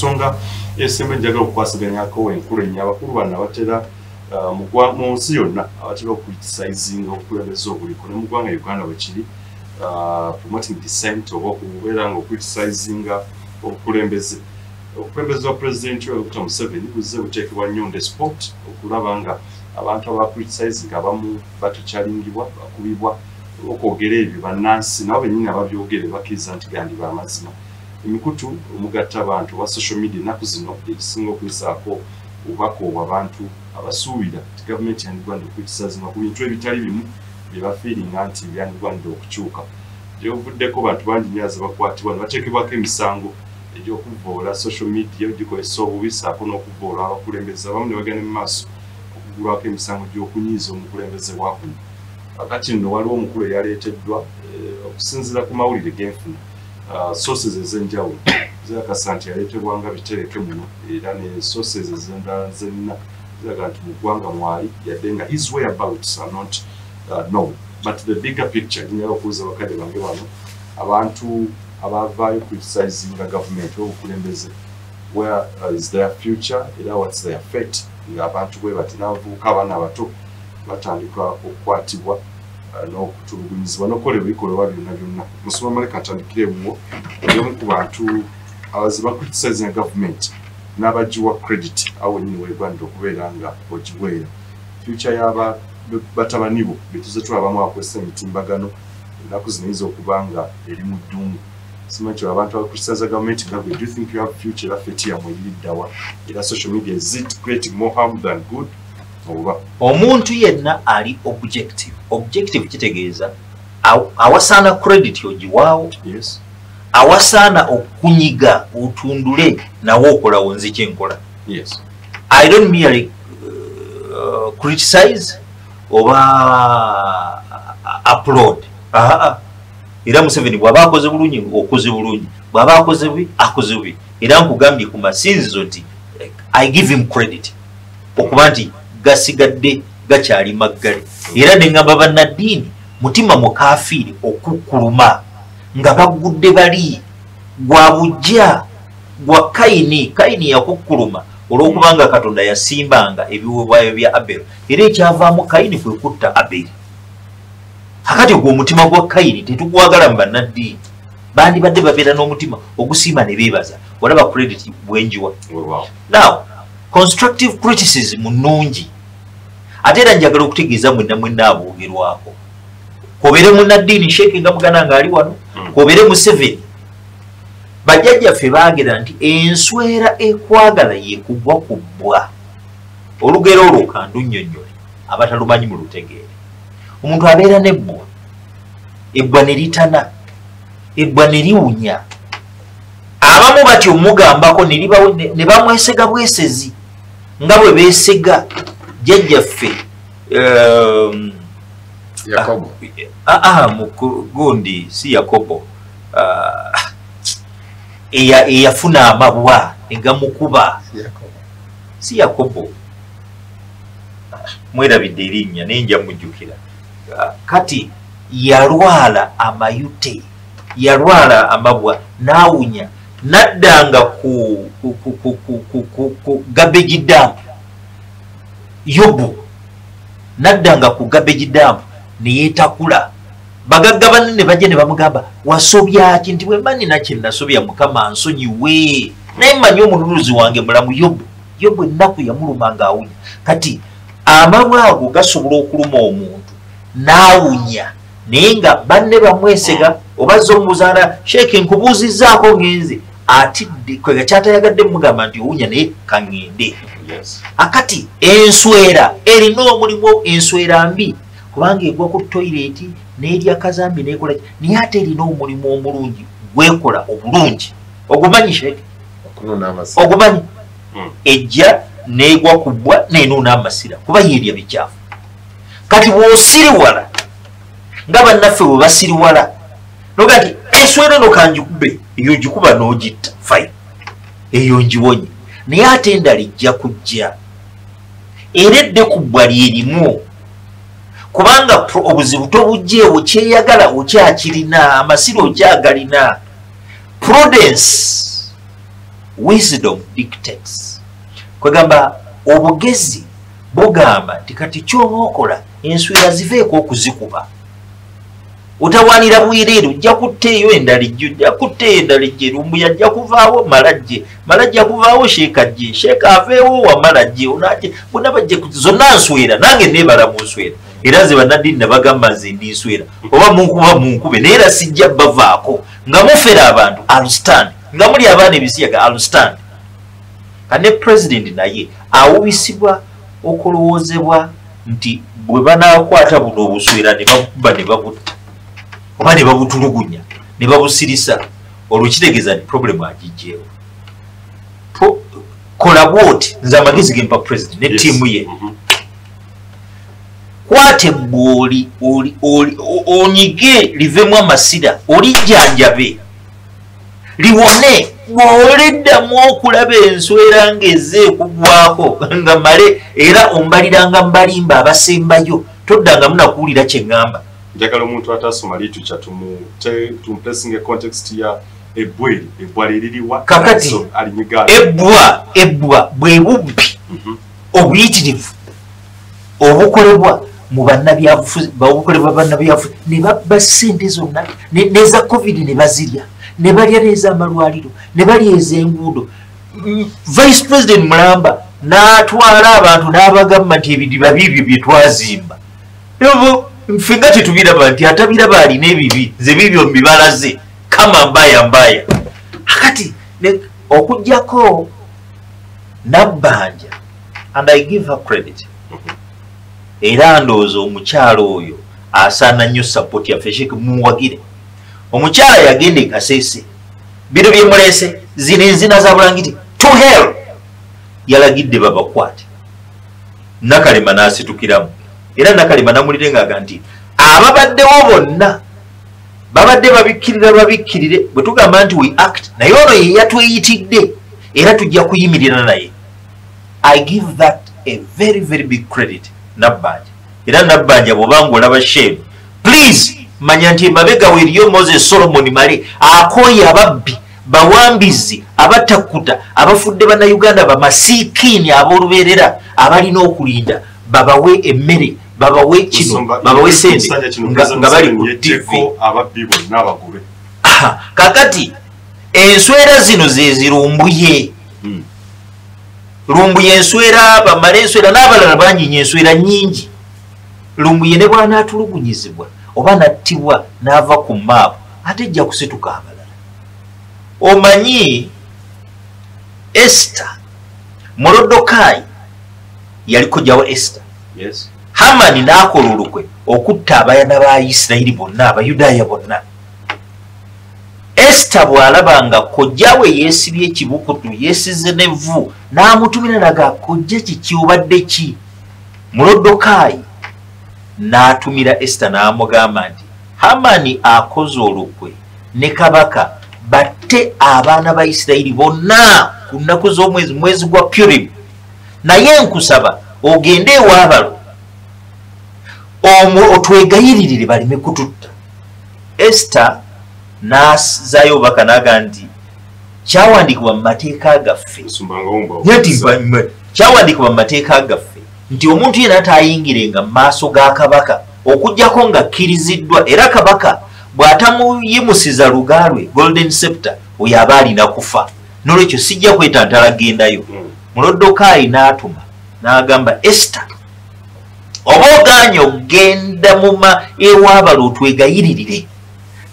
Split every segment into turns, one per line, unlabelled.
Songa esembe njagala okwasiganyako enkulu ennyo abakulu bano abatera mu nsi yonna abatera okucriticizinga obukulembeze obuliko ne mu ggwanga Uganda bwe kiri promoting dissent oba okubeera nga okucriticizinga obukulembeze wa President Dr. Museveni buzze buteekebwa nnyo on the spot okulaba nga abantu abacriticizing abamu batukyalingibwa bakubibwa okwogera ebyo bannansi nabo bennyini ababyogere bakkiriza nti gandi b'amazima. Emikutu omugatta abantu wa social media ennaku zino ekisinga okuyisaako obubaka obwo abantu abasuubira nti gavumenti yandigwanidde okucriticizinga ku bintu ebitali bimu bye bafiiringa nti byandigwanidde okukyuka. Gyovuddeko bantu bangi nnyo abakwatibwa ne bateekebwako emisango egy'okuvvoola social media gikozesa obubi saako n'okuvvoola abakulembeze abamu ne bagenda mu maaso okugulwako emisango gy'okunyiiza omukulembeze wa kuno. Kakati nno waliwo omukulu eyaleeteddwa okusinziira ku mawulire genfuna sources ez'enjawulo zirakasa nti yaleetebwanga bitereke muno era ne sources ez'endala zenna ziraga nti mu ggwanga mwali yadde nga his whereabouts are not known. But the bigger picture nyala okubuuza bakadde bange bano abantu abavaayo criticizinga government obukulembeze where is their future era what's their fate ng'abantu bwe bati n'abavubuka abaana abato batandika okukwatibwa n'okutulugunyizibwa n'okukolebwa ebikolwa byonna byonna. Musoma Maleka atandikire muwo omu ku bantu abaziba criticizinga government n'abagiwa credit awo wennyini weegwanidde okubeera nga ogiweera. Future y'aba batabani bo betuze tulabamu abakozesa emitimbagano ennaku zino eyinza okuba nga eri mu ddungu. Simanyi abantu abacriticise government nga do you think you have future era fate yamwe eri ddawa era social media is it creating more harm than good?
Omuntu yenna ali objective kitegeeza awasaana credit ogiwaawo,
yes.
Awasaana okunyiga otundule nawo okolawo nzike enkola.
Yes.
I don't merely criticize oba upload. Era Museveni bw'aba akoze bulungi okoze bulungi, bw'aba akoze bubi akoze bubi. Era nkugambye ku masinzizo nti I give him credit okuba nti gasigadde gakyali maggale. Era ne ngamba bannaddiini mutima mukafiiri okukkuluma nga bagudde bali gwa bujja gwa Kayini yakukkuluma olw'okubanga Katonda yasimbanga ebiweebwayo bya Abel era ekyavaamu Kayini kwe kutta Abel. Akati ogwo omutima gwa Kayini tetugwagala mu bannaddiini bandibadde babeera n'omutima ogusiima ne beebaza walaba credit bwenjiwa. Now constructive criticism nnungi ate era njagala okutegeeza mwenna aboogerwako kobeere munnaddiini Sheikh nga mugana ng'ali wano kobeere Museveni bajjajjaffe baagera nti enswera ekwagala yeekugwa ku bbwa. Olugero olwo kandunnyonnyole abatalumanyi mu lutegeere. Omuntu abeera n'ebbwa, ebbwa ne litana, ebbwa ne liwunya. Abamu batyo mugambako ne bamwesega bwesezi nga bwe beesega jjajjaffe Yakobo. Gundi si Yakobo. Eyafuna amabwa egamukuba. Si Yakobo. Mwerabidde erinnya naye nja mujjukira. Kati yalwala amayute, yalwala amabwa n'awunya, naddanga ku garbage dump. Yobu naddanga ku garbage dump ne yeetakula. Bagagga banne ne bajja ne bamugamba wasobya ki? Nti bwe mba nina kye nasobya Mukama ansonyiwe, naye mmanyi omululuzi wange mulamu Yobu ennaku yamuluma ng'awunya. Kati amabwa ago gasobola okuluma omuntu n'awunya naye nga banne bamwesega obazza omuzaala Sheikh nkubuuzizzaako ngenze atidde kwega kyatayagadde mugamba nti owunya naye kaŋŋende. Akati enswera erina omulimu enswera mbi kubanga egwa ku toyireti n'erya kazambi n'ekola naye ate erina omulimu omulungi gwekola obulungi. Ogumanyi Sheikh? Ogumanyi? Ejja n'egwa ku bbwa n'enuuna amasira kuba yeerya bikyafu. Kati bw'osiriwala nga bannaffe bwe basiriwala noga nti enswera eno kanjikube, eyo gikuba n'ogitta fine, eyo ngiwonye. Naye ate endala ejja kujja era edde ku bbwa lyerimu kubanga obuzibu tobugjeewo, kyeyagala okyakirina, amasiro okyagalina. Prudence wisdom dictates. Kwegamba obugezi bugamba nti kati ky'oba enswera ziveeko okuzikuba. Utawanira bwireero ojja kutteeyo endalijjo, ojja kutteeyo endalijjo, Lumbuye ajja kuvaawo Malajje akuvaawo Sheeka aveewo wa Malajje onaaje bonna bajje zonna nswera nange neebala mu nswera era ze bannaddiini ne bagamba nze ndi nswera oba munkube naye era sijja bavaako nga mufera abantu alustand nga muli abaana ebisiyaga alustand kane president naye awubisibwa okulowoozebwa nti bwe banaakwata buno obuswera ne babukuba ne babutta oba ne babutulugunya ne babusirisa olwo kitegeeza nti problemu agijjeewo. Kola bwoti nze amagezi gempa president ne ttiimu ye kwate ebbuli onyige livemu amasira olijjanjabe liwone bw'oleddamu okulaba enswera ng'ezze kugwako nga male era ombaliranga mbalimba abasembayo toddangamu nakuwulira kye ŋŋamba.
Njagala omuntu atasoma liitu kya tumuplacing context ya ebbwa liririwa
kakati ebbwa bwe bubbi obuyitirivu obukolebwa mu bannabyabufuzi babukolebwa bannabyabufuzi ne babba ssente zonna neza covid ne bazirya ne balya n'ez'amalwaliro ne balya ez'enguudo. Vice President Mulamba n'atwala abantu n'abagamba nti ebidiba bibyo bye twazimba ffe nga tetubiraba nti atabiraba alina ebibi nze bibyo mbibalaze kama mbaya akati okuggyako Nabbanja and I give her credit era ndowooza omukyalo oyo asaana nnyo support yaffe Sheikh mumuwagire. Omukyala yagenda e Kasese bino bye muleese zino enzina za Bulangiti to hell yalagidde babakwate Nakalema n'asitukiramu era Nakalema namulire ng'aga nti ababaddewo bonna babadde babikkirire bwe tugamba nti we act naye ono ye yatweyitidde era tujja kuyimirira naye. I give that a very very big credit Nabbanja era Nabbanja bw'oba ng'olaba shame please manya nti emabega we eriyo Moses Solomon Male akooye ababbi bawambizi abatakkuta abafudde bannayuganda bamasiikiini ab'olubeerera abalina okulinda babawe emmere babawe kino babawe sente nga bali ku TV. Kakati enswera zino ze zirumbuye Lumbuye enswera bamale enswera n'abalala bangi nnyo enswera nnyingi. Lumbuye ne bw'anaatulugunyizibwa oba nattibwa n'ava ku maapu ate ejja kusituka abalala. Omanyi Esther Morodokai yali kojjawo Esther.
Yes.
Hamani n'akola olukwe okutta abaana ba Isirayiri bonna Abayudaaya bonna. Esther bw'alaba nga kojjawe yeesibye ekibukutu yeesize n'evvu n'amutumira naga kojja kiki obadde ki. Morodokai n'atumira Esther n'amugamba nti Hamani akoze olukwe ne kabaka batte abaana ba Isirayiri bonna ku nnaku z'omwezi mwezi gwa Purim naye nkusaba ogende ewaabalo otwegayiririre baleme kututta. Esther n'azaayo obubaka n'aga nti kyawandiikibwa mu mateeka gaffe kyawandiikibwa mu mateeka gaffe nti omuntu yenna ataayingirenga mu maaso ga kabaka okuggyako nga kkiriziddwa era kabaka bw'atamuyimusiza luga lwe golden scepter oyo aba alina kufa n'olwekyo sijja kwetantala gendayo. Morodokai n'atuma n'agamba Esther oba ogaanye okgenda mu ewaabalo otwegayiririre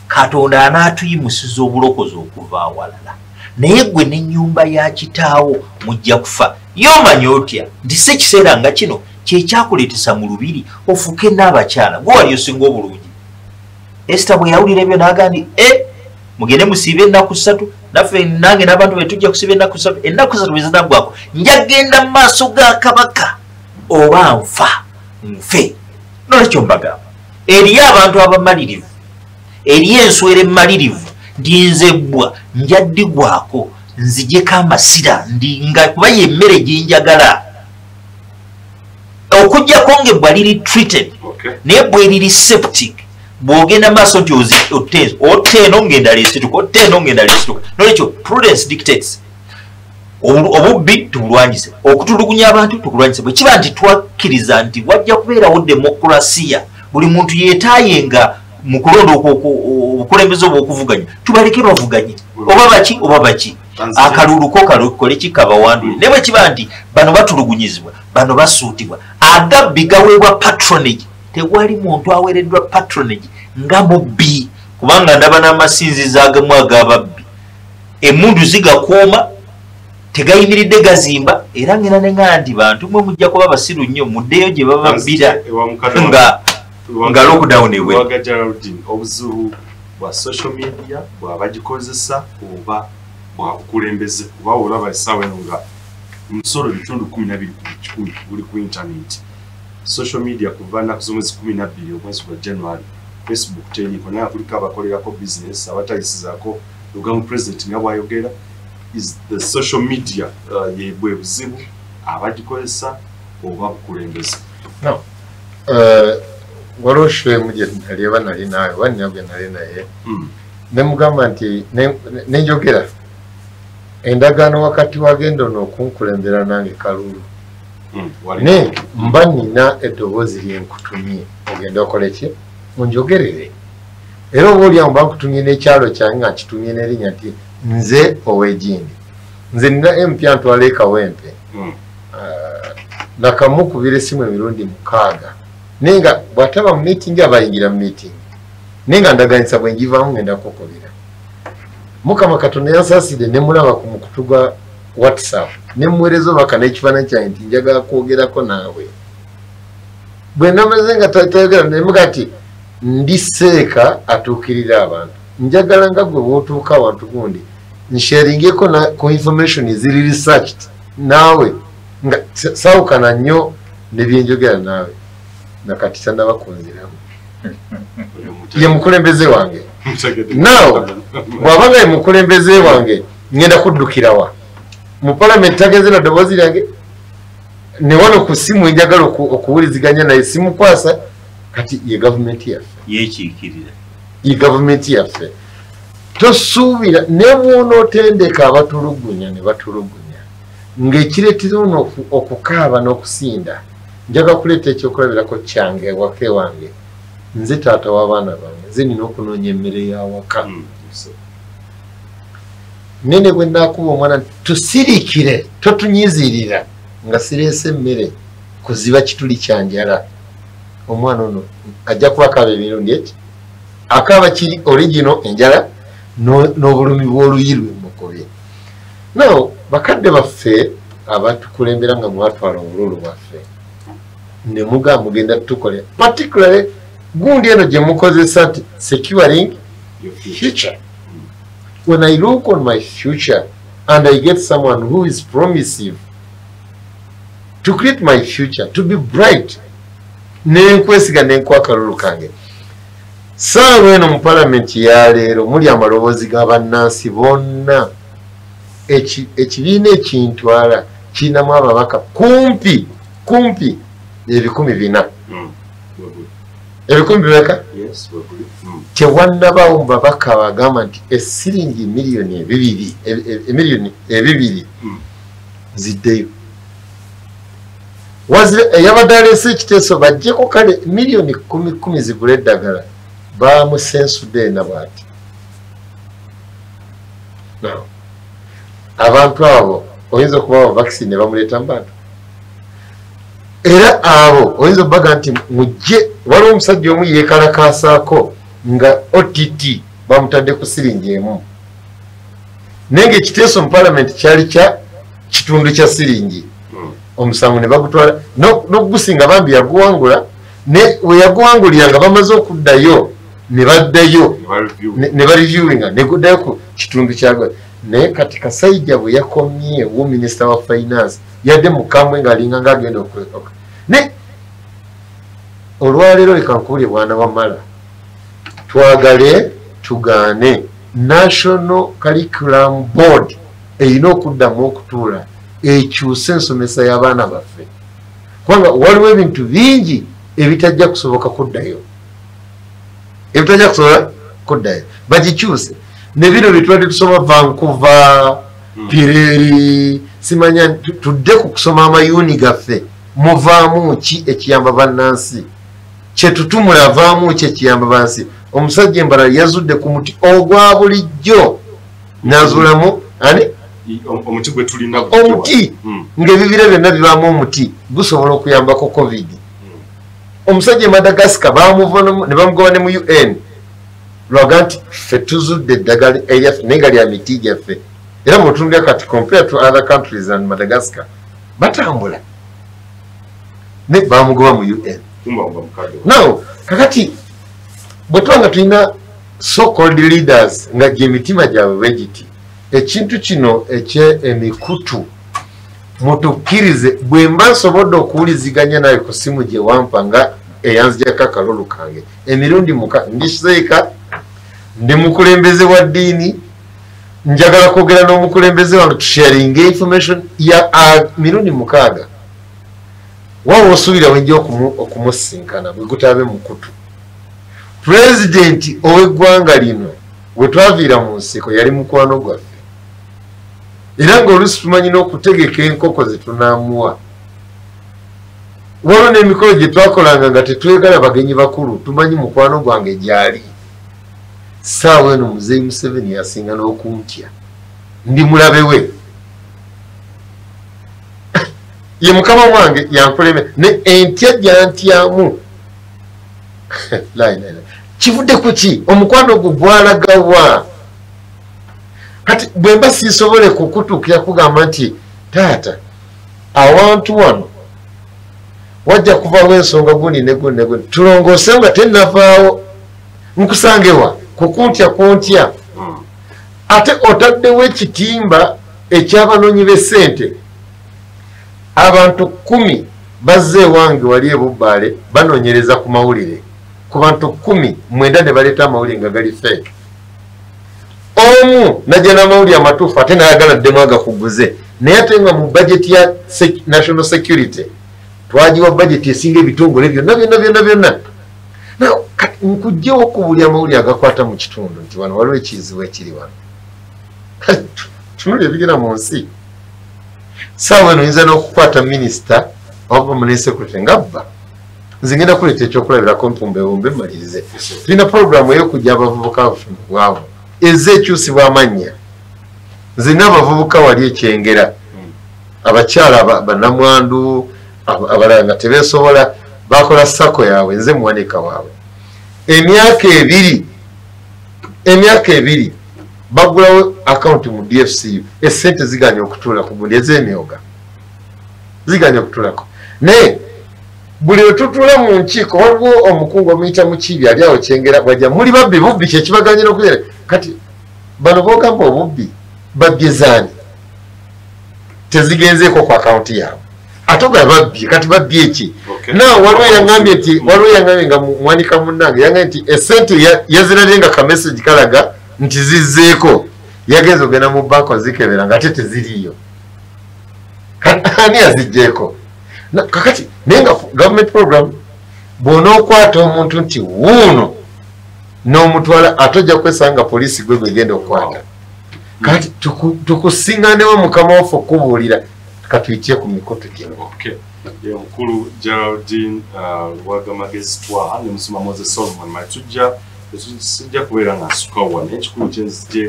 Katonda anaatuyimusiza obulokozi okuva awalala naye gwe n'ennyumba ya kitaawo mujja kufa. Y'omanyi otya nti si ekiseera nga kino kyekyakuleetesa mu lubiri ofuuke n'abakyala gwe wali osinga obulungi. Esther bwe yawulira ebyo n'aga nti mugende musiibe ennaku 3 naffe nange n'abantu be tujja kusiba ennaku 3 ennaku 3 bwe zinaggwako njagenda mu maaso ga kabaka oba nfe. N'olwekyo mbagamba eriyo abantu abamalirivu eriyo enswera emmalirivu ndi nzebbwa njaddigwako nzijeko amasira ndi nga kuba yemmere gyenjagala okuggyako ng'ebbwa liri treated naye bwe liri septic bw'ogenda maaso nti otteeno ng'endala esituka otteeno ng'endala esituka. N'olwekyo prudence dictates obubbi tubulwanyise, okutulugunya abantu tukulwanyise. Bwe kiba nti twakkiriza nti wajja kubeerawo demokrasiya, buli muntu yeetaayenga mu kulonda obukulembeze obw'okuvuganya, tubaleke bavuganye oba baki akalulu ko kalukole kikabawandule. Ne bwe kiba nti bano batulugunyizibwa, bano basuutibwa, agabbi gaweebwa patronage, tewali muntu aweereddwa patronage nga mubbi, kubanga ndaba n'amasinzizo agamu ag'ababbi emmundu zigakuuma tegayimiridde gazimba, era ngena ne nti bantu mwe mujja kuba basiru nnyo muddeyo gye bababbira nga lockdown ewe.
Obuzibu bwa social media bwabagikozesa oba bwabukulembeze kuba olaba essaawa eno nga omusolo bitundu 12 buli ku internet. Social media kuva nnaku z'omwezi 12 omwezi gwa January, Facebook teriko naye kuliko abakolerako business abatayisizaako Uganda president nga bwayogera is the social media yebwe buzibu abagikozesa oba bukulembeze.
No. Waloshwe muje nalieba nali nawe wanyabwe nali naye nemugamba nti nenjogera endagaano wakati wagendo n'okunkulembera nange kalulu ne mba nina eddoboozi lyenkutumye ogenda okole ki munjogerere era oba olyawo mba nkutumye n'ekyalo kyange nga nkitumye n'erinnya nti nze ow'egindi nze nina empya ntwala ekawempe nakamukubira essimu emirundi 6 nenga bwataba mu meeting abayingira mu meeting nenga ndaganyisa bwe njivaamu ngenda kukubira Mukama Katonda yansaasire ne mulaba ku mukutu gwa WhatsApp ne muweereza obaka n'ekifaananyi kyange nti njagala kwogerako naawe bwe namaze nga tayogera ne muga ati ndi seeka atuukirira abantu njagala nga gwe bw'otuuka awantu gundi nsharingeko ku information ziri researched naawe nga saawukana nnyo ne byenjogera naawe nakati tannabakunziramu ye mukulembeze wange naawe bw'abanga ye mukulembeze wange ngenda kuddukirawa mu parliament tagenze na ddoboozi lyange ne wano ku simu enjagala okuwuliziganya naye simukwasa kati ye gavumenti yaffe
yekiikirira
ye gavumenti yaffe tosuubira ne bw'onootendeka abatulugunya ne batulugunya ng'ekireetera ono okukaaba n'okusinda njaga kuleeta ekyokulabirako kyange wake wange nze taata w'abaana bange nze nina okunoonya emmere y'awaka nene bwe naakuba omwana tusiriikire totunyiziirira nga sireese emmere kuziba kituli kyanjala omwana ono ajja kuba akaaba emirundi eki akaaba kiri original enjala n'obulumi bw'oluyi lwe mukobye nawo bakadde baffe abatukulembera nga mwatwala obululu bwaffe ne muga mugenda tukolera particularly gundi eno gye mukozesa nti securing future. When I look on my future and I get someone who is promising to create my future to be bright nenkwesiga nenkwa akalulu kange saawa eno mu palamenti ya leero muli amaloboozi g'abannansi bonna ekibiina ekintwala kirinamu ababaka kumpi 400 ebikumi bimeka tewannabaawo mu babaka bagamba nti esiringi emiliyoni ebibiri ziddeyo eyabadde aleese ekiteeso bajjeko kale miliyoni 10 zigula eddagala bamusensudde bw'ati abantu abo oyinza okubawa vaccine ne bamuleeta mu bantu era abo oyinza obbaga nti mujje waliwo omusajja omu yeekalakaasaako nga OTT bamutadde ku siringi emu naye ngaekiteeso mu palamenti kyali kya kitundu kya siringi omusango ne bagutwala n'ogusinga bambi yaguwangula ne we yaguwangulira nga bamaze okuddayo ne baddayo ne bareviewinga ne guddayo ku kitundu kyagwe naye kati Kasayija bwe yakomyewo minisita wa finance yadde mukambwe ng'alinga ng'agenda okwekoka ne olwaleero leka nkuwulire bwana wamala twagale tugaane National Curriculum Board erina okuddamu okutuula ekyuse ensomesa y'abaana baffe kubanga waliwo ebintu bingi ebitajja kusoboka kuddayo bagikyuse ne bino bye tubadde tusoma Vancouver pireri simanya tudde ku kusoma amayuni gaffe muvaamu ki ekiyamba bannansi kyetutumula avaamu ki ekiyamba bansi omusajja embala yazudde ku muti ogwa bulijjo nazuulamu ani
omuti gwe tulina
omuti ng'ebibira byonna bibaamu omuti gusobola okuyambako covid omusajja e Madagascar bamuva ne bamugoba ne mu UN lwaga nti ffe tuzudde eddagala eryaffe naye nga lya miti gyaffe era mutunulira kati compared to other countries and Madagascar batambula ne bamugoba mu UN now kakati bwe tuba nga tulina so called leaders nga gy'emitima gyabwe bwegiti ekintu kino eky'emikutu mutukkirize bwe mba nsobodde okuwuliziganya nawe ku simu gye wampa nga eyanzijako akalulu kange emirundi ndiseeka ndi mukulembeze wa ddiini njagala kwogera n'omukulembeze wange tusharinga information ya mirundi 6 waawe osuubira wenja okumusinkana bwe gutaabe mukutu pulezidenti ow'eggwanga lino bwe twaviira mu nsiko yali mukwano gwaffe era ng'oluusi tumanyi n'okutegeka enkoko ze tunaamuwa waliwo n'emikolo gye twakolanga nga tetwegala bagenyi bakulu tumanyi mukwano gwange gyali saawa eno muzeeyi Museveni yasinga n'okuntya ndi mulabe we ye mukama wange yankuleme ne entya gyantyamu kivudde ku ki omukwano ogwo gwalagawa kati bwe mba siisobole kukutuukira kugamba nti taata awantu wano wajja kuvawo ensonga guni ne guni ne guni tulongoose nga tennavaawo nkusangewa kukuntya kuntya ate otaddewo ekitimba ekyabanoonyi b'essente abantu 10 bazze ewange wali ebubbaale banoonyereza ku mawulire ku bantu 10 9 ne baleeta amawulire nga gali fake omu najja n'amawulire amatuufu ate nayagala ddemu agakuguze naye ate nga mu bajeti ya national security twagiwa bajeti esinga ebitongole byonna nkugjewo okubulya amawulire agakwata mu kitundu nti wano waliwo ekizibu ekiri wano tunuli ebigera mu nsi saawa eno yinza n'okukwata minisita oba mune secretary nga bba nze ngenda kuleeta ekyokulabirako mpumbewumbe mmalirize tulina puroguramu ey'okujja abavubuka bafuna bwabo ez'ekyusibwa amannya nze n'abavubuka wali ekyengera abakyala bannamwandu abalala nga tebeesobola bakola sako yaabwe nze muwanika waabwe emyaka ebiri bagulawo akawunti mu DFCU esente ziganya okutuula ku gundi ez'emyoga ziganya okutulako naye buli we tutuula mu nkiiko waliwo omukungu omuyita mukiibi ali awo kyengera bwajja muli babbi bubbi kyekibaganyira okubeera kati bano boogamba obubbi babyezaani tezigenzeeko ku akawunti yaabwe ate ga babbi kati babbi eki nawe waliwo yangambye nga mwanika munnange yangambye nti esente yazirabye nga kamesagi kalaga nti zizzeeko yagenza ogenda mu banka ozikebera nga ate teziriiyo ani yazigjeeko kakati naye nga government program bw'onookwata omuntu nti wuuno n'omutwala ate ojja kwesanga poliisi gwe gwegenda okukwata kati tukusinganewo mukama waffe okubuulira katuyitye ku mikoto gino
omukulu Geraldine Lwagamagezi twa ne musoma Moses Solomon matujja kubeera nga asuka wano ekikulu kyenzije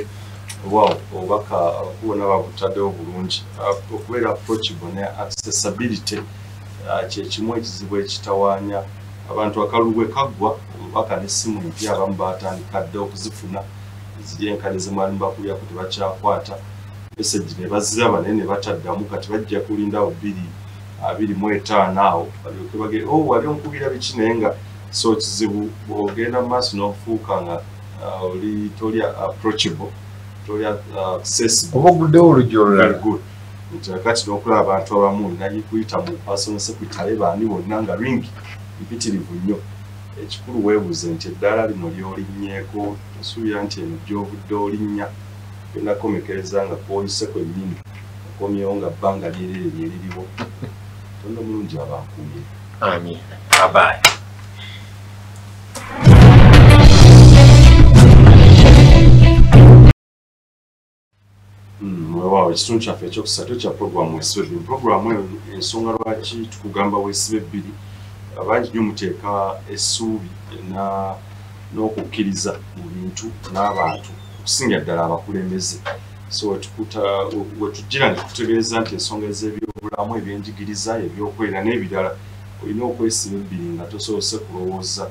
obubaka kubona babutaddewo bulungi okubeera approachable ne accessibility kyekimu ekizibu ekitawaanya abantu akalulu kaggwa obubaka n'essimu empya abamu batandika dde okuzifuna ziri enkale ze mwalimu bakulyako tebakyakwata meseji ne baziraba naye ne bataddamu kati bajja kulinda 25 awo balyoke bage wali onkubira biki naye nga so kizibu ogenda mu maaso n'ofuuka nga oli toli approachable toli accessible
oba oguddewo oluggi olulala
kati n'okulaba abantu abamu naye kuyita mu personal secretary baani bonna nga ringi mpitirivu nnyo ekikulu weebuuze nti eddaala lino ly'olinnyeeko tosuubira nti eno gy'ovudde olinnya genda komekereza nga kwoyiseko ennimi okomyewo nga bbanga lyerere lyeririwo tonda mulungi abankuumye
amin
abaye
Wow, ekitundu kyaffe ekyokusatu kya programu Weesibe Bbiri. Programu eyo ensonga lwaki tukugamba Weesibe Bbiri, bangi nnyo muteeka essuubi n'okukkiriza mu bintu n'abantu okusinga ddala abakulembeze. So we tujjira ne tutegeeza nti ensonga ez'ebyobulamu, ebyenjigiriza, ebyokwera n'ebirala olina okwesiba ebbiri nga tosobose kulowooza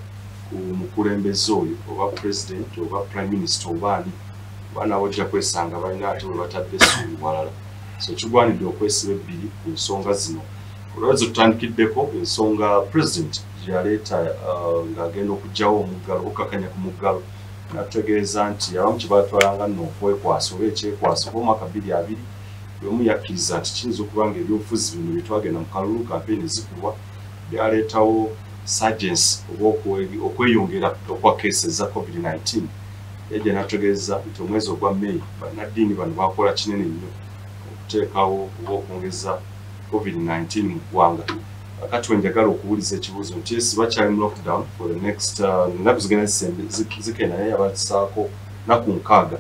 ku mukulembeze oyo oba president oba prime minister oba ani. Baana bojja kwesanga balina ate we batadde essuubi walala. So kigwanidde okwesiba ebbiri ku nsonga zino. Olwaweza tutandikiddeko ensonga president gyeyaleeta ng'agenda okuggyawo omuggalo, okukakanya ku muggalo. Natutegeeza nti abamu kye baatwalanga nno okwekwasa oba ekyekwaso oba omwaka 2020 y'omu yakkiriza nti kiyinza okuba nga ebyobufuzi bino bye twagenda mu kalulu kampeyini ezikubwa byaleetawo surgency oba okweyongera okwa cases za COVID-19. Yajja n'atutegeeza nti omwezi ogwa May bannaddiini bano bakola kinene nnyo okuteekawo oba okwongeza COVID-19 mu ggwanga. Kakati wenjagala okuwuliza ekibuuzo nti esi bakyali mu lockdown for the next ennaku zigenda zikenda naye abazisaako nnaku 6.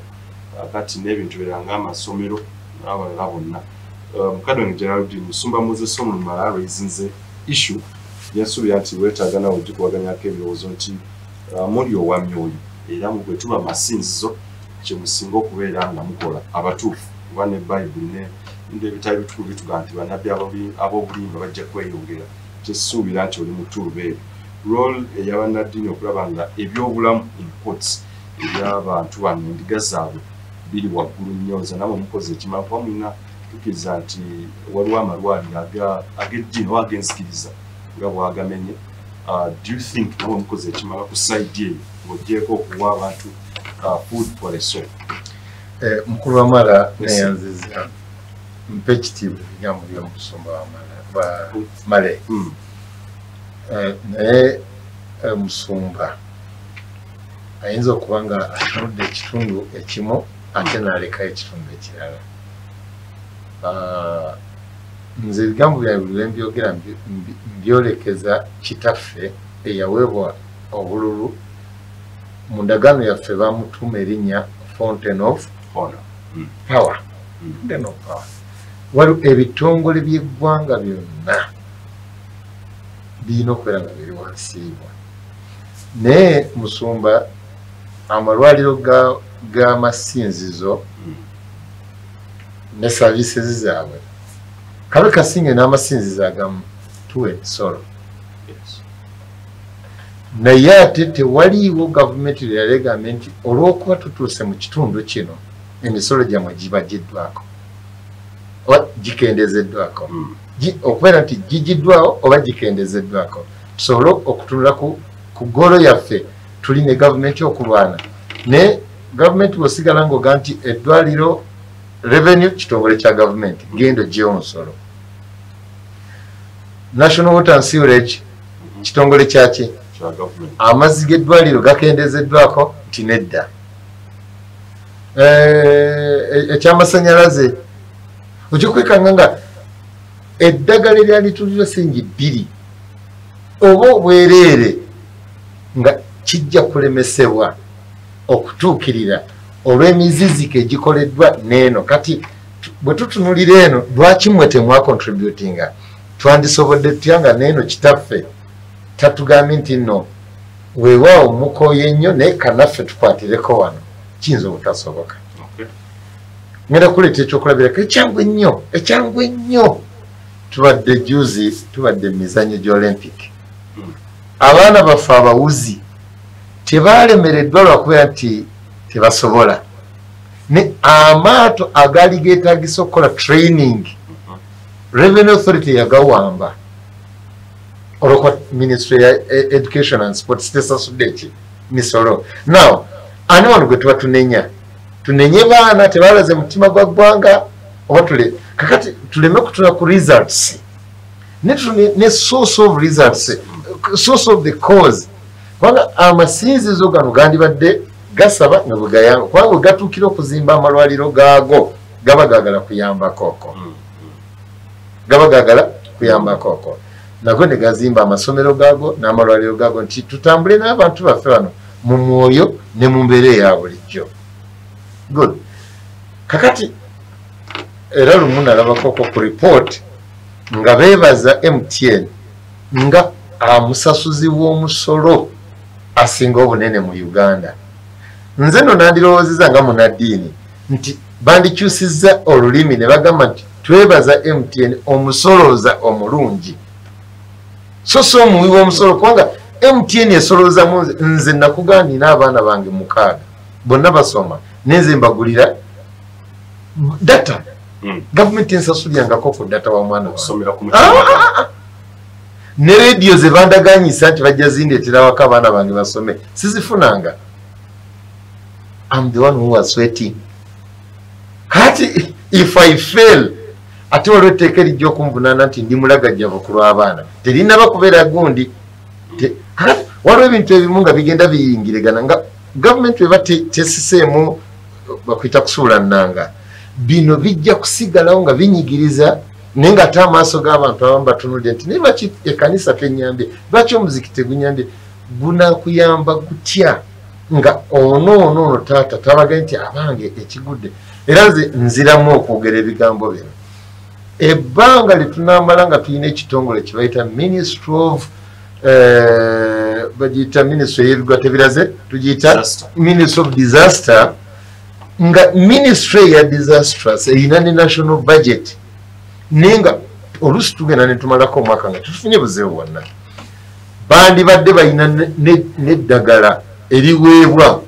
Kakati n'ebintu birala ng'amasomero n'abalala bonna. Mukadde wange Geraldine Musumba Moses Omulumala raisinze issue yensuubira nti weetaaga nawe ogikuwaganyako ebirowoozo nti muli owa myoyo era mu bwe tuba masinzizo kye musinga okubeera nga mukola abatuufu kuba ne Bayibuli n'ebitali bitukuvu bituga nti bannabbi ab'obulimba bajja kweyongera. Kyesuubira nti oli mutuubeeru. Role ey'abannaddiini okulaba nga ebyobulamu imports eby'abantu bano endiga zaabwe biri waggulu nnyo. Nze namwe mukoze ekimala kuba mulina tukkiriza nti waliwo amalwaliro ag'eddiini oba ag'enzikiriza nga bwagamenye. Do you think namwe mukoze ekimala ku side eyo ng'ogyeko okuwa abantu food for a soul?
Mukulu wamala neyanziza mpe ekitiibwa ebigambo by'omusumba Male. Naye musumba ayinza okuba nga atunudde ekitundu ekimu ate n'alekayo ekitundu ekirala. Nze ebigambo byange bye mbyogera mbyolekeza kitaffe eyaweebwa obululu mu ndagaano yaffe bamutuuma erinnya Fountain of Power. Fountain of Power. Waliwo ebitongole by'eggwanga byonna birina okubeera nga biri wansiibwa. Naye musumba amalwaliro g'amasinzizo ne services zaabwe kabe kasinge n'amasinzizo agamu tuwa emisolo. Naye ate tewaliiwo gavumenti lyalegambye nti olw'okuba tutuuse mu kitundu kino emisolo gyammwe gibagiddwako oba gikendezeddwako. Okubeera nti gigiddwawo oba gikendezeddwako. Tusobole okutunula ku golo yaffe tuli ne gavumenti okulwana. Ne gavumenti bw'osigala ng'oga nti eddwaliro revenue kitongole kya gavumenti genda oggyeyo omusolo. National Water and Sewerage kitongole kyaki? Amazzi g'eddwaliro gakendezeddwako nti nedda. Ekyamasanyalaze ojja kwekanga nga eddagala eryalitulira sengi 2 oba obwereere nga kijja kulemesebwa okutuukirira olw'emiziziko egikoleddwa n'eno. Kati bwe tutunulira eno lwaki mmwe temwakontributinga? Twandisobodde tutya nga n'eno kitaffe tatugambye nti nno weewaawo mukooye nnyo naye kanaffe tukwatireko wano, kiyinza obutasoboka. Ngenda kuleeta ekyokulabirako ekyangu ennyo. Tubadde juzi tubadde emizannyo gy'Olympic. Abaana baffe abawuzi tebalemereddwa lwakubeera nti tebasobola. Ne amaato agaali geetaagisa okukola training Revenue Authority yagawamba olwokuba Ministry ya Education and Sports tesasudde eki misolo. Now ani wano gwe tuba tunenye baana tebalaze mutima gwa ggwanga oba kakati tuleme kutula ku results ne source of results, source of the cause. Kubanga amasinzizo gano gandibadde gasaba nga bwe gayamba kubanga bwe gatuukira okuzimba amalwaliro gaago gaba gaagala kuyambako okwo. Nago ne gazimba amasomero gaago n'amalwaliro gaago nti tutambule n'abantu baffe bano mu mwoyo ne mu mbeera eya bulijjo. Good. Kakati era lumu nalabako ku report nga beebaza MTN nga amusasuzi w'omusolo asinga obunene mu Uganda. Nze no nandirowoozeza nga munaddiini nti bandikyusizza olulimi ne bagamba nti twebaza MTN omusolooza omulungi so omuwi w'omusolo kubanga MTN esolooza nze nakugaanira abaana bange 6 bonna basoma nenze mbagulira data gavumenti ensasulyangako ku data wa mwana ne rediyo ze bandaganyisa nti bajja zindeetera waka abaana bange basome sizifunanga. I'm the one who was sweating. Kati if I fail ate waliwo etteeka erijja okunvunaana nti ndi mulagajjavu ku lw'abaana terinaba kubeera gundi. Waliwo ebintu ebimu nga bigenda biyingirigana nga gavumenti weba tesiseemu bakwita kusuula nnanga bino bijja kusigalawo nga binyigiriza naye nga ate amaaso g'abantu abamu batunudde nti naye lwaki ekkanisa tenyambye lwaki omuziki tegunyambye gunaakuyamba gutya nga ono taata tabagaye nti abange ekigudde. Era nze nziramu okwogera ebigambo bino ebbanga lyetunamala nga tulina ekitongole kye bayita Ministry of bagiyita Ministry y'ebigwa tebiraze tugiyita Ministry of Disaster nga Ministry ya Disastrous erina ne national budget nenga olusi tugenda ne tumalako omwaka nga tufunye buzeewo wonna bandibadde balina n'eddagala eriweebwa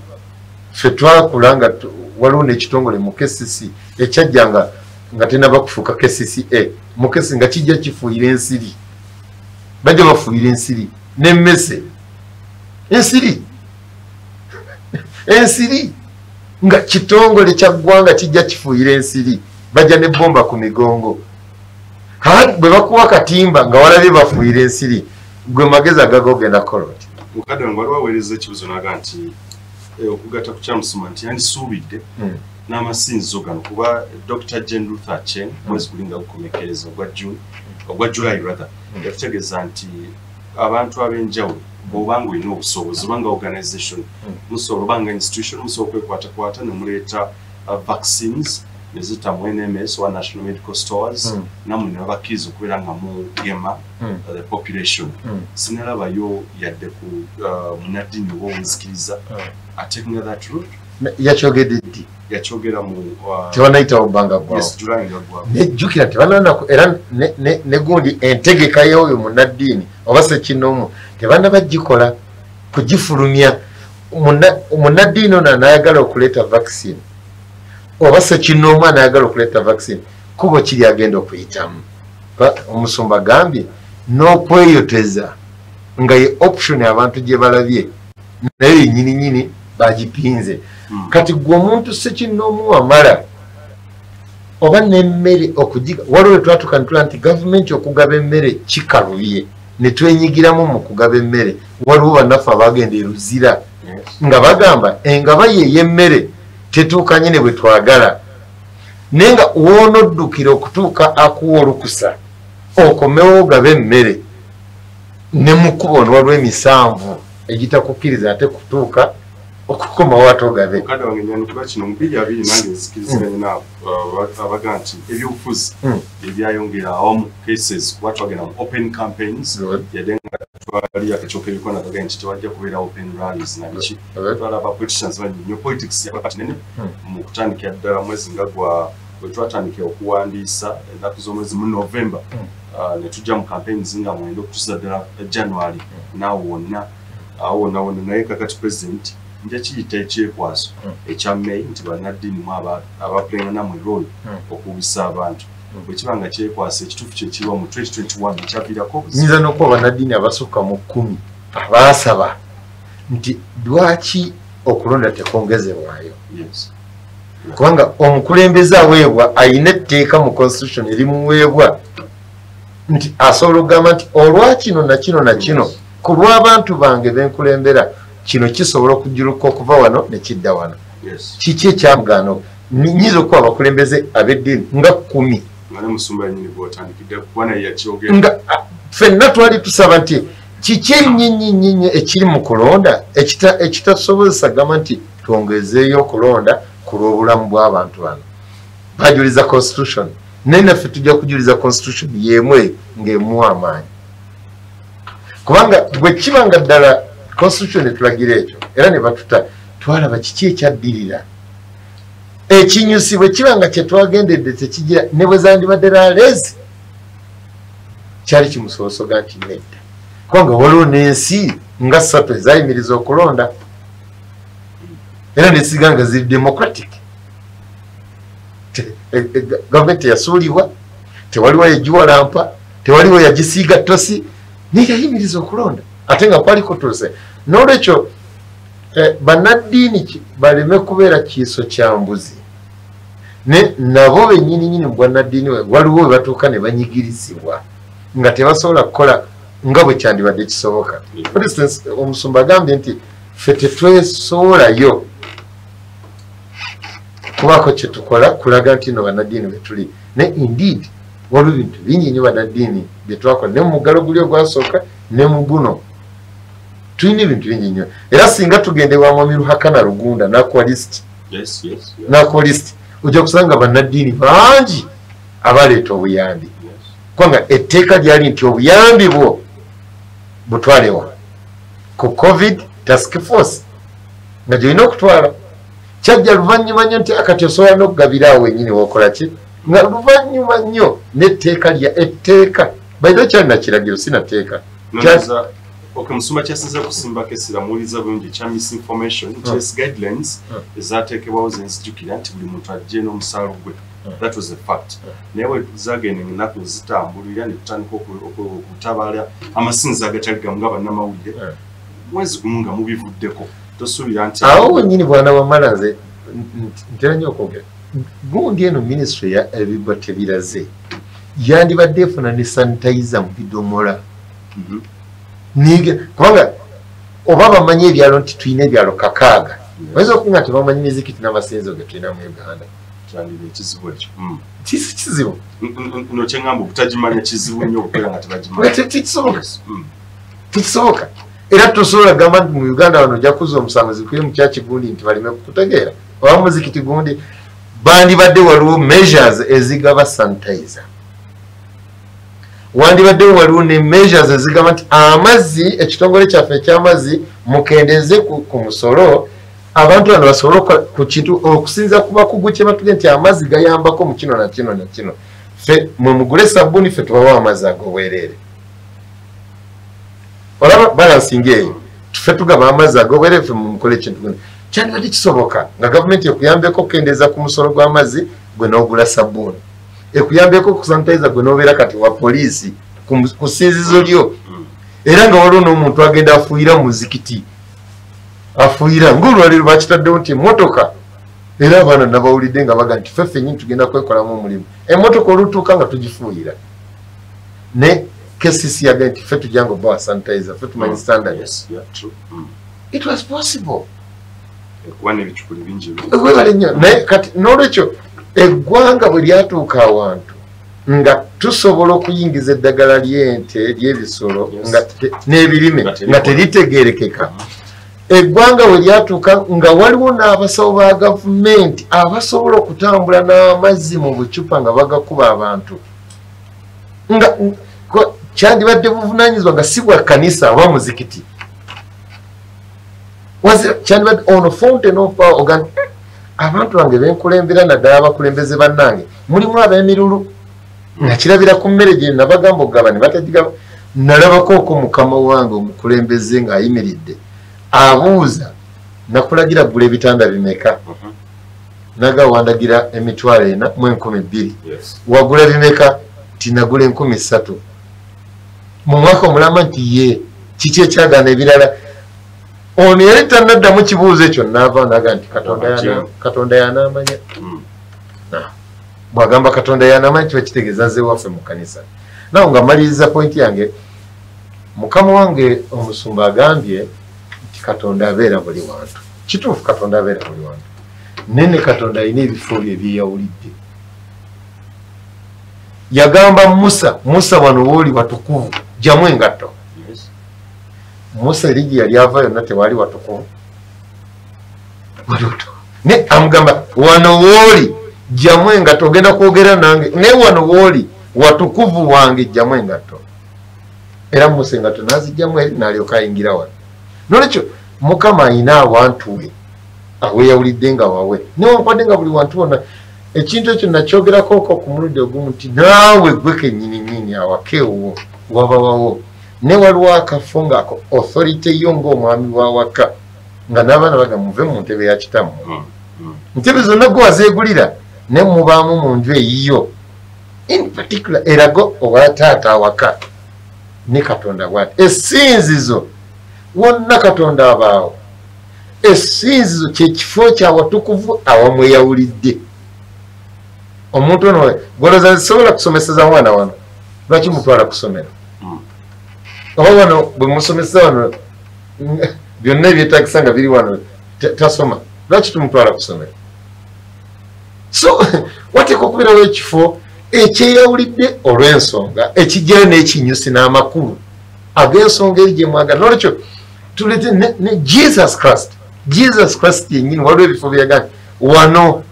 ffe twakula nga waliwo n'ekitongole mu KCC ekyajjanga nga tenaba kufuuka KCCA mu KCC nga kijja kifuuyira ensiri bajja bafuuyira ensiri n'emmese ensiri nga kitongole kya ggwanga kijja kifuuyira ensiri bajja ne bomba ku migongo bwe bakuwa katimba nga walabye bafuuyira ensiri gwe magezi agagogenda koloti
mukadde wange waliwo aweereza ekibuzo naga nti okugatta ku kyamusoma nti yandisuubidde n'amasinzizo gano kuba Dr. Jane Luther Acheng mwezi gulinga gukomekereza ogwa July rather yategeeza nti abantu ab'enjawulo bw'obanga olina obusobozi obanga organization musobola obanga institution musobola okwekwatakwata ne muleeta vaccines ne zita mu NMS wa National Medical Stores namwe ne babakkiriza okubeera nga mugema the population sinalabayo yadde ku munaddiini w'omuzikiriza atekinga that route
yakyogedde ddi
yakyogera mu
tebanayitawo bbanga gwawo nejjukira tebananaku era ne gundi entegeka y'oyo munaddiini oba sekinoomu tebanabagikola kugifulumya munaddiini ono anayagala okuleeta vaccine oba sekinoomu anayagala okuleeta vaccine kubo kiri agenda okuyitamu omusumba agambye n'okweyoteza nga ye option abantu gye balabye naye yennyininyini bagipinze kati gwe omuntu sekinoomu wamala oba n'emmere okugiga waliwo wetwatuka nitula nti gavumenti okugaba emmere kikalubye ne twenyigiramu mu kugaba emmere waliwo bannaffe abagenda eruzira nga bagamba engaba y'emmere tetuukanye ne bwe twagala naye nga woonoddukira okutuuka akuwa olukusa okomewo ogabe emmere ne mu kkubo ono waliwo emisanvu egitakukkiriza ate kutuuka okukomawo ate ogabe.
Mukadde wange nyanukula kino mubiri abiri nange nzikiriziganye nabo abaga nti ebyobufuzi ebyayongera awamu cases kuba twagenda mu open campaigns yadde nga twali akacooka ebikona gaga nti tewajja kubeera open rallies nabiki twalaba politicians bangi nnyo politics yakati nene mu kutandikira ddala mwezi nga gwa bwe twatandikira okuwandiisa ennaku z'omwezi mu November ne tujja mu campaigns nga mwenda okutuusa ddala January naawo wonna naye kakati president nja kiyita ekyekwaso ekya May nti bannaddiini mu abapulenga namwe role okuwisa abantu bwe kiba nga kyekwaso ekituufu kyekiriwa mu 2021 ekyaviirako
nyinza n'okuba bannaddiini abasukka mu 10 abaasaba nti lwaki okulonda tekwongezebwayo kubanga omukulembeze aweebwa ayina etteeka mu constitution erimuweebwa nti asobola okugamba nti olwakino nakino nakino ku lw'abantu bange benkulembera kino kisobola okujjuruka okuva wano ne kidda wano kiki ekyamugano nyinza okuba abakulembeze ab'eddiini nga 10 nga ffenna twali tusaba nti kiki ennyinnyinnyi ekiri mu kulonda ekitasobozesa gamba nti twongezeeyo okulonda ku lw'obulamu bw'abantu bano bajuliza constitution nenaffe tujja kujuliza constitution yemwe ng'emuwa amaanyi kubanga bwe kibanga ddala constitution etulagira ekyo era ne batuta twalaba kiki ekyaddirira ekinyusi bwe kibanga kyetwagendedde tekigira ne bwe zandibadde laalezi kyali kimusobosoga nti nedda kubanga waliwo n'ensi nga 3 ezayimiriza okulonda era nesiga nga ziri democratic gavumenti yasuulibwa tewaliwo yagiwalampa tewaliwo yagisiiga tosi neyayimiriza okulonda ate nga kwaliko tuse n'olwekyo bannaddiini baleme kubeera kiiso kya mbuzi nabo bennyininyini mu bwannaddiini waliwo we batuuka ne banyigirizibwa nga tebasobola kukola nga bwe kyandibadde kisoboka. For instance, omusumba agambye nti ffe tetwesobolayo kubaako kye tukola kulaga nti no bannaddiini bwe tuli ne indeed waliwo bintu bingi nnyo bannaddiini bye twakola ne mu muggalo guli ogwasooka ne mu guno tulina ebintu bingi nnyo era singa tugende wa mwami Ruhakana Rugunda n'akuwa list n'akuwa list ojja kusanga bannaddiini bangi abaleeta obuyambi kubanga etteeka lyali nti obuyambi bwo butwalewa ku covid task force nga gyolina okutwala kyajja luvannyuma nnyo nti akati osobola n'okugabiraawo wennyini wokola ki nga luvannyuma nnyo n'etteeka lya etteeka bairo kyalina kiragiro sinateeka
omusumba kyasize kusimbako essira muwuliza bulungi ekya misinformation ts guidelines ezateekebwawo zenzijjukira nti buli muntu ajje n'omusaalo gwe. That was a fact. Naye bwe zagenda ennaku zitambulira ne tutandika okutabaala amasinzi agatali gamu nga bannamawulire mwezi gumu nga mubivuddeko tosuubira nti
awo wennyini bwana wamala nze ntera nnyo okwogera gundi eno ministry ya ebibwa tebiraze yandibadde efuna ne sanitizer mu bidomola kubanga oba bamanyi ebyalo nti tulina ebyalo 6 oyinza okuga nti bamanyi mizikiti n'amasinzo ge tulina mu Uganda
ekizibu ekyo
kizibu
no kyengamba obutagimanya kizibu nnyo okubeera nga tebagimanyi
tekisoboka era tosobola gamba nti mu Uganda wano ojja kuza omusanguzi kuli mu kyaki gundi nti baleme kukutegeera oba muzikiti gundi bandibadde waliwo measures ezigaba sanitizer wandibadde waliwo ne measures ezigaba nti amazzi ekitongole kyaffe eky'amazzi mukendeze ku musolo abantu bano basobola ku kintu okusinza kuba kugu kye batugye nti amazzi gayambako mu kino na kino na kino ffe mwe mugule sabbuuni ffe tubawa amazzi ag'obwereere olaba balancing eyo ffe tugaba amazzi ag'obwereere ffe mumukole ekintu gino kyandibadde kisoboka nga gavumenti ekuyambeko okukendeeza ku musolo gw'amazzi gwe n'ogula sabbuuni ekuyambeko ku sanitizer gwe n'obeera kati wa poliisi ku ssinzizo lyo era nga waliwo n'omuntu agenda afuuyira mu muzikiti afuuyira ng'olwaliro bakitaddewo nti emmotoka era abaana nabawulidde nga baga nti ffe nyini tugenda kwekolamu omulimu emmotoka olutuuka nga tugifuuyira ne KCC yaga nti ffe tujjanga obawa sanitizer ffe tumanyi standards it was possible webale nnyo naye kati n'olwekyo eggwanga bwe lyatuuka awantu nga tusobola okuyingiza eddagala ly'ente ly'ebisolo n'ebirime nga teritegeerekeka eggwanga bwe lyatuuka nga waliwo n'abasawo ba gavumenti abasobola okutambula n'amazzi mu bucupa nga bagakuba abantu nga kyandibadde buvunaanyizibwa nga si bwa kanisa oba muzikiti kyandibadde ono fountain of power ogan abantu bange benkulembera naddala abakulembeze bannange mulimu ab'emirulu nga kirabira ku mmere gye nabagamba okugaba ne batagigaba nalabakooko mukama wange omukulembeze ng'ayimiridde abuuza nakulagira gula ebitanda bimeka naga wandagira emitwalo 4 mu 12,000 wagula bimeka tinagula 13,000 mu mwaka omulama nti ye kiki ekyagaana ebirala ono yali tannaddamu kibuuzo ekyo naava naga nti katonda yanaamanya bwagamba katonda yanaamanya kiba kitegeeza nze waffe mu kanisa nawo nga maliriza pointi yange mukama wange omusumba agambye nti katonda abeera buli wantu kituufu katonda abeera buli wantu nene katonda alina ebifo bye byeyawulidde yagamba musa wano wooli watukuvu jamu engatto musa erigi yali ava yonna tewaali watukuvu ne amugamba wano wooli jamu engato ogenda kwogera nange naye wano wooli watukuvu wange jamu engato era Musa engato nazijjamu eri n'alyoka ayingira wano nolwekyo Mukama ayina awantu we aweyawulidde nga wawe newankwadde nga buli wantu wonna ekintu ekyo nakyogerako oko ku mulundi ogumu nti naawe gwe kennyininyini awakeewo wabawawo ne waliwo akafo ngaako authority yo ng'omwami wawaka nga n'abaana baga muve mu ntebe ya kitammwe ntebe zonna gwe wazeegulira ne mubaamu mu nju eyiyo in particular erago owa taata awaka ne Katonda bw'ati essinzizo wonna Katonda abaawo essinzizo kyekifo kyawatukuvu awamweyawulidde omuntu ono goloza zisobola kusomeseza mwana wano lwaki mutwala kusomera oba wano bwe musomesa wano byonna ebyetagisa nga biri wano tasoma lwaki tumutwala kusomera so wateeka okubeerawo ekifo ekyeyawulidde olw'ensonga ekijjera n'ekinyusi n'amakulu ag'ensonga eri gye mwagala nolwekyo tulete ne Jesus Christ yennyini waliwo ebifo byeyagaa wano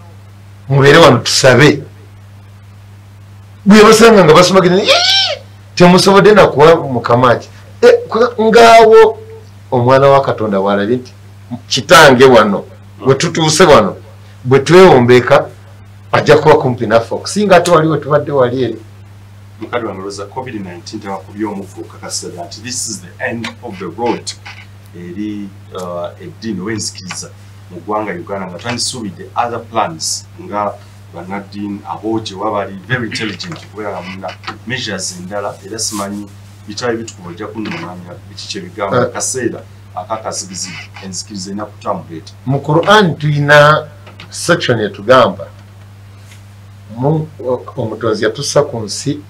mubeere wano tusabe bwe basanga nga basomagire temusobodde nakuwa Mukama ki ngaawo omwana wa Katonda bw'alabye nti kitange wano bwe tutuuse wano bwe twewombeeka ajja kuba kumpi naffe okusinga ate waliwo tubadde wali eri
mukadde wange COVID-19 tewakubye omufu okakasira nti this is the end of the road eri eddiini wenzikiriza mu ggwanga Uganda nga twandisuubidde other plans nga bannaddiini abooje wabali very intelligent kubera nga muna measures endala era simanyi bitali bitukuba ojja kunnoomanya biki kye bigamba kaseera akakazibizi enzikiriza erina kutambuleta
mu Quran tuyina section etugamba omutonzi yatussa ku nsi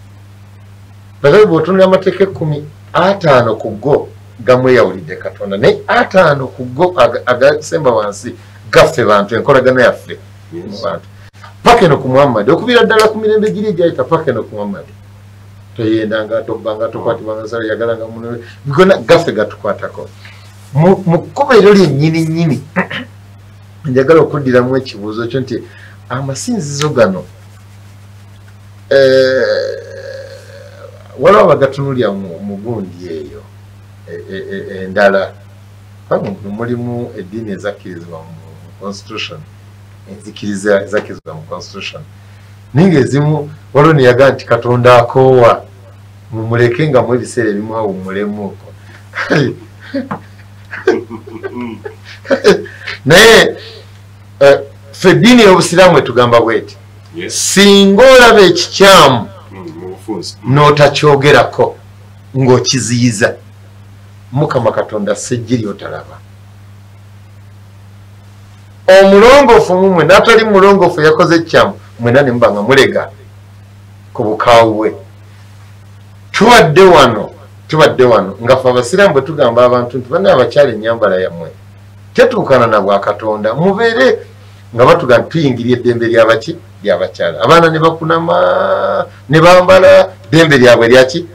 bagabe bw'otunula amateeka 15 ku go gamweyawulidde Katonda naye 5 ku go agasemba wansi gaffe bantu enkolagana yaffe mu bantu paka eno ku Muhammad okuviira ddala ku mirembe giri egyayita paka eno ku Muhammad toyendanga tobbanga tokwatibwanga sala yagalanga muno bigona gaffe gatukwatako mu kkubo eryo lyennyini njagala okuddiramu ekibuuzo kyo nti amasinzizo gano waliwo abagatunulya mu gundi eyo endala mulimu eddiini ezakkirizibwa mu constitution ezakkirizibwa mu constitution naye ng'ezimu waliwo neyagaa nti Katonda akoowa mumuleke nga mu ebiseera ebimu awummulemuuko naye ffe eddiini y'obusiraamu etugamba bweti singa olaba ekikyamu n'otakyogerako ng'okiziyiza Mukama Katonda ssejje ly'otalaba omulongoofu mumwe n'atali mulongoofu yakoze ekikyamu mwena ne mubanga mulega ku bukaawu bwe tubadde wano nga ffe abasiraamu bwe tugamba abantu nti banne abakyala ennyambala yammwe tetuukana na bwa Katonda mubeere nga batugamba tuyingirie eddembe lyabaki lyabakyala abaana ne bakunama ne bambala ddembe lyabwe lyaki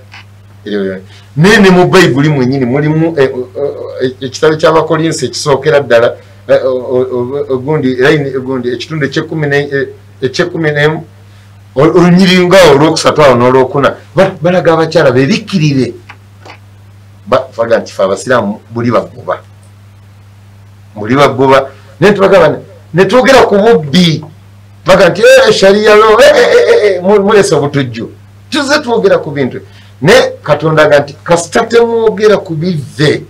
naye ne mu Bayibuli mwennyini mulimu ekitabo ky'Abakolinsi ekisookera ddala gundi ekitundu eky'ekumi olunyiriri nga olwokusatu awo n'olwokuna balaga abakyala bebikkirire baga nti fe abasiraamu buli bagoba naye tubagamba netwogera ku bubbi baga nti shariya lo mulesa obutujju tuze twogera ku bintu ne Katonda aga nti kasita temwogera ku bive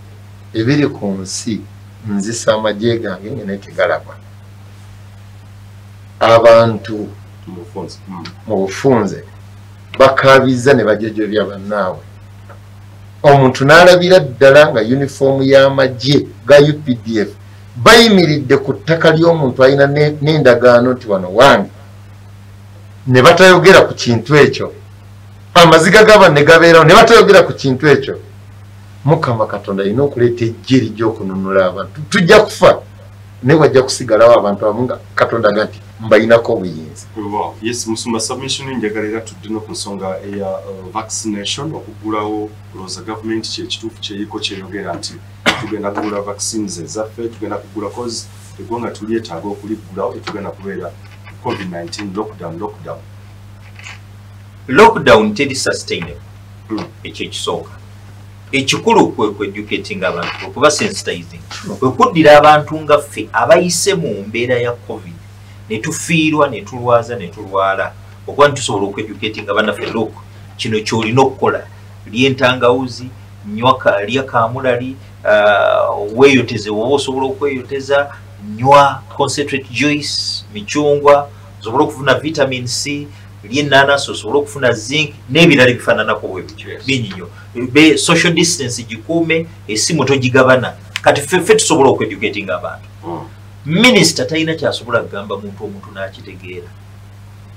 ebiri ku nsi nzisa amagye gange ngene tegalaba abantu mu bufunze bakabiza ne bajejobya bannaabwe omuntu n'alabira ddala nga yunifoomu y'amagye ga UPDF bayimiridde ku ttaka ly'omuntu alina n'endagaano nti wano wange ne batayogera ku kintu ekyo amaziga gaba ne gabeerawo ne batayogera ku kintu ekyo Mukama Katonda alina okuleeta ejje lijja okununula abantu tujja kufa naye wajja kusigalawo abantu abamu nga Katonda aga nti mbayinako obuyinza.
Yes, musumba submission njagalira tudde no ku nsonga eya vaccination okugulawo loza government kyekituufu kyeyiko kyeyogera nti tugenda kugula vaccines ezaffe tugenda kugula cause eggwanga tulyetaaga okuligulawo tetugenda kubeera COVID-19
lockdown teri sustainable. Ekyo ekisooka. Ekikulu kwe educating abantu, okuba sensitizing. Kwe kuddira abantu nga ffe abayise mu mbeera ya COVID ne tufiirwa ne tulwaza ne tulwala. Okuba nitusobola okweducating abannaffe, look, kino ky'olina okukola. Lya entangawuzi, lya kaamulali, weeyoteze woba osobola okweyoteza, nywa concentrate juice, micungwa, osobola okufuna vitamin C, lya ennaanasi osobola okufuna zinc, n'ebirala ebifaananako bwe bityo. Bingi nnyo. Social distance gikuume, essimu togigabana. Kati ffe tusobola okweducating abantu. Minisita talina kyasobola kugamba omuntu n'akitegeera.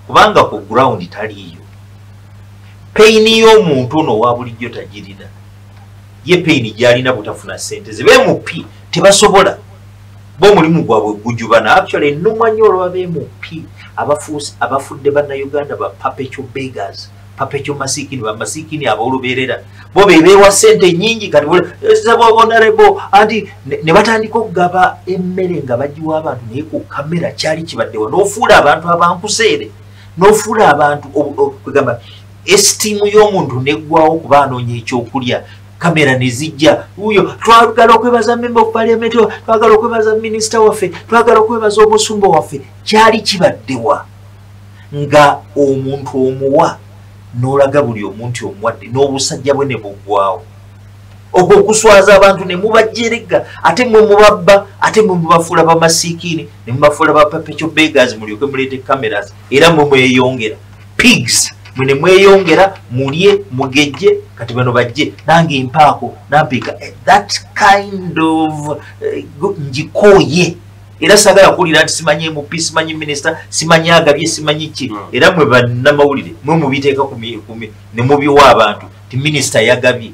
Kubanga ku ground taliiyo. Payini y'omuntu ono owa bulijjo tagirina. Ye payini gy'alina butafuna ssente ze. BMP tebasobola. Bo omulimu gwabwe gujubana. Actually ennumwa nnyo olwa BMP abafudde bannayuganda ba perpetual beggars. Perpetual masikini, bamasikini ab'olubeerera. Bo beebeewa ssente nnyingi kati honorable anti ne batandika okugaba emmere nga bagiwa abantu naye ku kamera kyali kibaddewo n'ofuula abantu abankuseere. N'ofuula abantu okugamba estimu y'omuntu neggwawo kuba anoonya ekyokulya. Kamera ne zijja. Uyo twagala okwebaza member of parliament, twagala okwebaza minisita waffe, twagala okwebaza omusumba waffe. Kyali kibaddewa nga omuntu omuwa n'olaga buli omuntu omuwadde n'obusajja bwe ne buggwawo. Okwo okuswaza abantu ne mubajjerega ate mwe mubabba ate mwe mubafuula bamasiikini ne mubafuula ba perpetual beggars mulyoke muleete cameras era mwe mweyongera. Pigs mwe ne mweyongera mulye mugejje kati bano bajje nange empaako nampiika. That kind of njikooye. Era sagala kulira nti simanyi MP, simanyi minister, simanyi agabye, simanyi ki. Era mwe bannamawulire mwe mubiteeka ne mubiwa abantu ti minister yagabye.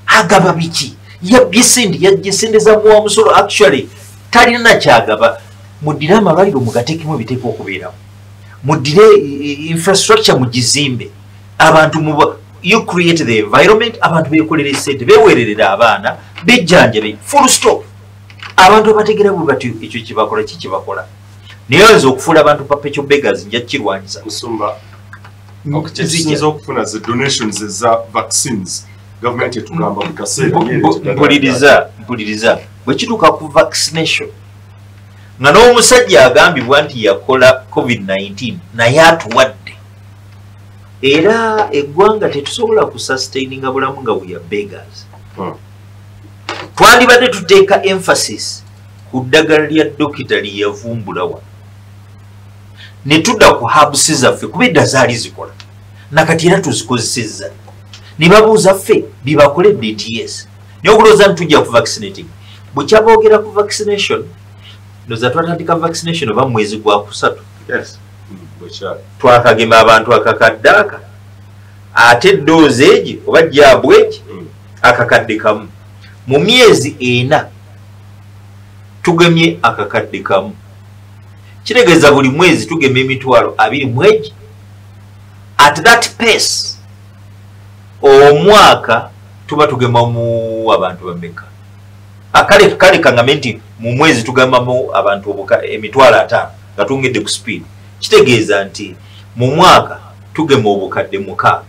Agaba biki? Yabbye sente, yajje sente za muwa musolo. Actually talina kyagaba. Muddire amalwaliro mugateekemu ebiteekwa okubeerawo. Muddire infrastructure mugizimbe. Abantu you create the environment, abantu beekolere sente, beewererera abaana, bejjanjabe, full stop. Abantu bategera bwe batyo ekyo kibakola kikibakola. Naye nze okufuula abantu perpetual beggars nja kirwanyisa.
Musumba okukisinza okufuna ze donations za vaccines. Government etugamba mu kaseera
mpuliriza bwe kituuka ku vaccination nga n'omusajja agambibwa nti yakola COVID-19 naye atuwadde. Era eggwanga tetusobola kusustaininga bulamu nga we are beggars. Twandibadde tuteeka emphasis ku ddagala lya dokita lye yavumbulawa ne tudda ku herbs zaffe kuba edda zaali zikola nakati era tuzikozesezza ne babuuza ffe bibakole DTS naye okulowooza nti tujja ku vaccinating. Bwe kyaboogera ku vaccination ndowooza twatandika vaccination oba mwezi gwa kusatu. Twakagema abantu akakadde aka ate eddoozi egi oba jaabu egi akakadde kamu. Mu myezi 4 tugemye akakadde kamu. Kitegeeza buli mwezi tugema emitwalo 20 mwegi. At that pace omwaka tuba tugemamu abantu bameka. Kale kangame nti mu mwezi tugemamu abantu emitwalo 5 nga tungedde ku speed. Kitegeeza nti mu mwaka tugema obukadde 6.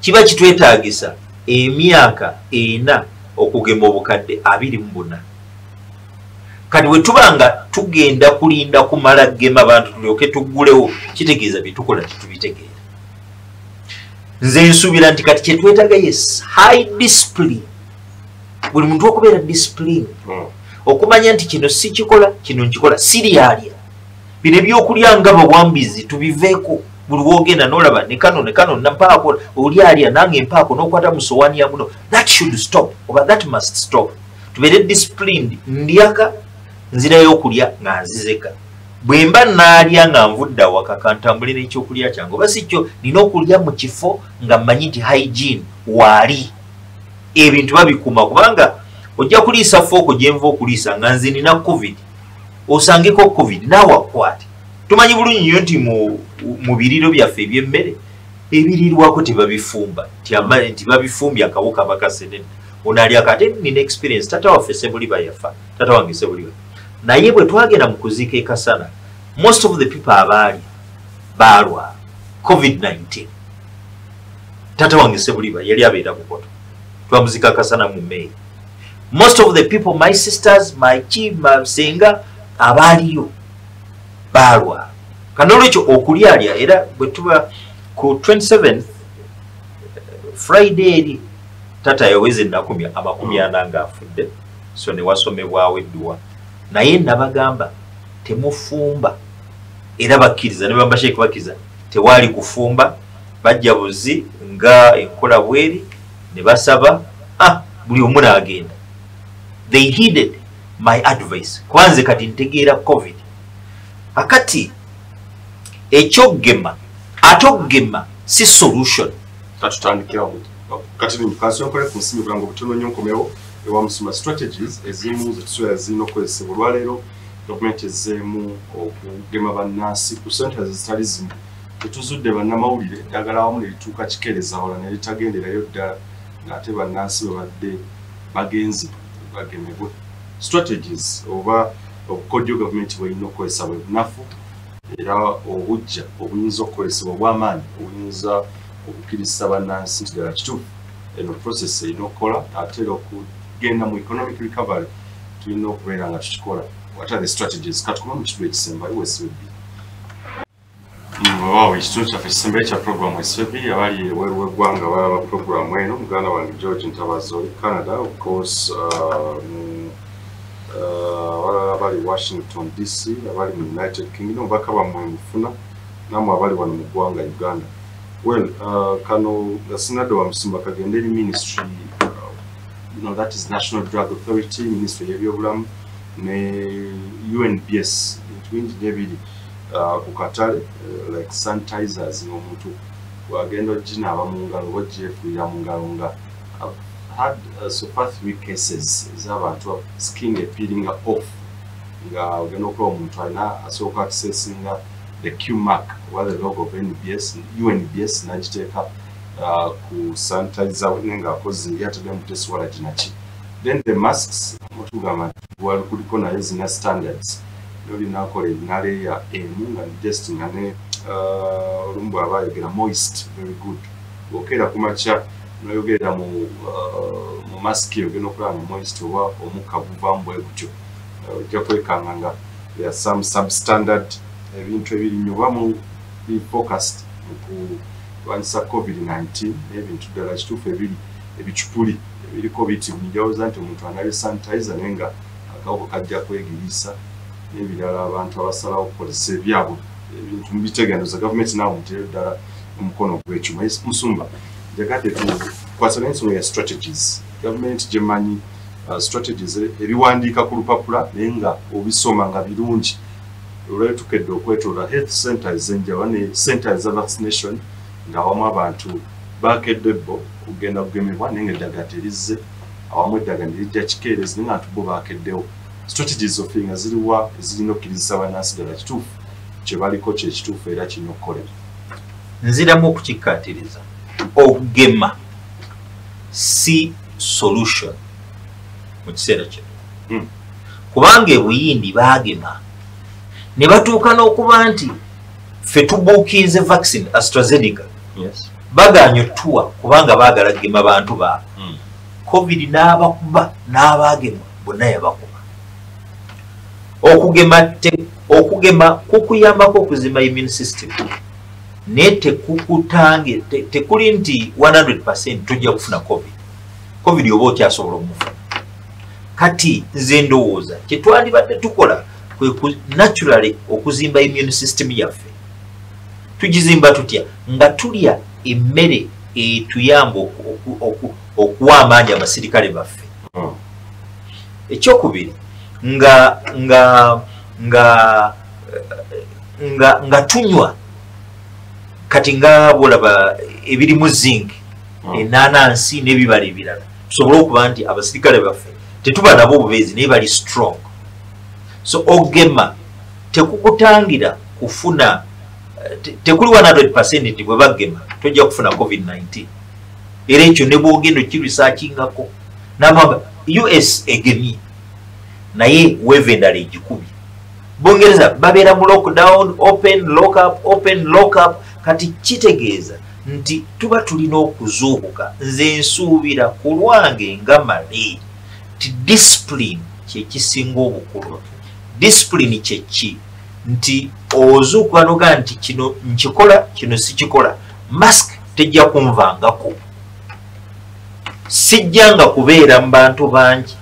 Kiba kitwetaagisa emyaka 4 okugema obukadde 24. Kati bwe tubanga tugenda kulinda kumala gema abantu tulyoke tuggulewo kitegeeza bitukola tetubitegeera. Nze nsuubira nti kati kyetwetaaga yes high discipline. Buli muntu okubeera discipline. Okumanya nti kino si kikola kino nkikola siriyalya. Bino ebyokulya nga bawambizi tubiveeko. Buli wogenda n'olaba ne kano nampaako oli alya nange empaako n'okwata mu sowaani ya muno. That should stop oba that must stop. Tubeere disciplined. Ndyaka nzirayo okulya nga nzizeka. Bwe mba naalya nga nvudde awaka kantambule n'ekyokulya kyange oba si kyo nina okulya mu kifo nga mmanyi nti hygiene waali. Ebintu babikuuma kubanga ojja kuliisa fooko gye nva okuliisa nga nze nina COVID. Osangeko COVID naawe akwate. Tumanyi bulungi nnyo nti mu biriro byaffe eby'emmere ebirirwako tebabifumba nti babifumbye akawuka bakasenene. Ono ali akate nina experience tata waffe Sebuliba yafa. Tata wange Sebuliba. Naye bwe twagenda mu kuziika e Kasana most of the people abaali balwa COVID-19 tata wange Sebuliba yali abeera Bukoto twamuzika kasana mu May. Most of the people, my sisters, my chief, my senga abaaliyo balwa kanolwekyo okulyalya era bwe tuba ku 27th Friday eri tata yaweze ennaku amakumi ana ng'afudde, so ne wasomebwawo edduwa naye nabagamba temufumba era bakkiriza ne bambasheeki bakkiriza tewaali kufumba bajja buzi nga enkola bweri ne basaba buli omu n'agenda. They heeded my advice kwanze kati ntegeera COVID akati ekyogema atogema si solution
katutandikirawo kati nimukasi okole ku nsimu kulango butono nnyo nkomewo ewamusoma strategies ezimu zetusobola zirina okukozesebwa olwaleero gavumenti ezzeemu okugema bannansi ku centres ezitali zimu tetuzudde bannamawulire eddagala awamu ne lituuka kikeereza wala ne litagenderayo ddala ng'ate bannansi babadde bagenzi bagemebwe. Strategies oba obukodyo gavumenti bweyina okukozesa bwe bunafu era obujja obuyinza okukozesebwa obw'amaanyi obuyinza okukkiriza bannansi nti ddala kituufu eno process erina okukola ate era okugenda mu economic recovery tulina okubeera nga tukikola. What are the strategies? Katukoma mu kitundu ekisembayo wesibbi waawo ekitundu kyaffe ekisembayo kya programu wesibbi abali ebweru w'eggwanga balaba programu eno muganda wange George Ntabazi oli Canada of course abali Washington DC abali mu United Kingdom bakaba mu mufuna namwe abali wano mu ggwanga Uganda. Well, kano gasinadde wa Musumba kagenda eri ministry that is National Drug Authority, ministry y'ebyobulamu ne UNBS twingi nebiri ku katale like sanitizers n'omuntu wagenda oginaaba mu ngalo wagyefuira mu ngalo nga had so far 3 cases ez'abantu skin peeling off nga ogenda okuba omuntu alina asooka accessinga the Q mark or the logo of UNBS n'agiteeka ku sanitizer nenga akoze yatadde mu test wala kinaki. Then the masks mutugamba wali kuliko nayo zina standards nolina akola ebinaleya emu nga just nga ne olumbu abayogera moist very good okera kumakya noyogera mu mask yogena okulaba mu moist oba omukka guvaamu bwe gutyo ojja kwekanga nga there are some substandard ebintu ebiri nnyo bamu focused mu kulwanyisa COVID-19 n'ebintu ddala kituufu ebiri ebicupuli ebiriko biti njawuza nti omuntu anabe sanitizer naye nga akawuka kajja kwegirisa n'ebirala abantu abasalawo okukozesa ebyabwe ebintu mubitegenuza gavumenti naawe mutere ddala omukono gw'ekyuma. Musumba jagadde tukwasa n'ensonga ya strategies gavumenti gyemanyi strategies ebiwandiika ku lupapula naye nga obisoma nga birungi olwali tukedde okwetoola health centers enjawa ne centers za vaccination ng'awamu abantu bakedde bo kugenda kugemebwa naye nga eddagala terizze awamu eddagala nerijja kikeerezi naye nga atubo bakeddewo strategies ofinga ziriwa ezirina okkirizisa bannansi ddala kituufu kye baliko kye kituufu era kirina okukolera.
Nziramu okukikkaatiriza okugema si solution mu kiseera kino kubanga ebuyindi baagema ne batuuka n'okuba nti ffe tubuukinze vaccine AstraZeneca bagaanye otuwa kubanga baagala gema bantu baabwe COVID n'abakuba n'abaagema bonna yabakuba. Okugema kukuyambako okuzimba immune system naye tekukutange tekuli nti 100% tojja kufuna COVID oba okyasobola omufuna. Kati nze ndowooza kyetwandibadde tukola kwe naturally okuzimba immune system yaffe. Tugizimba tutya? Nga tulya emmere etuyamba okuwa amaanyi abasirikale baffe. Ekyokubiri nga tunywa kati nga bolaba ebirimu zinc enanansi n'ebibala ebirala tusobole okuba nti abasirikale baffe tetuba nabo obubeezi naye bali strong. So ogema tekukutangira kufuna tekuli 100% nti bwe bagema tojja kufuna COVID-19 era ekyo ne bwogenda okirisakingako n'abanga US egemye naye weve endala egikubye Bungereza babeera mu lockdown, open lock up kati kitegeeza nti tuba tulina okuzuukuka. Nze nsuubira ku lwange nga male ti discipline kyekisinga obukulu. Discipline kyeki nti ozuukuka noga nti kino nkikola kino sikikola. Mask tejja kunvangako, sijjanga kubeera mu bantu bangi,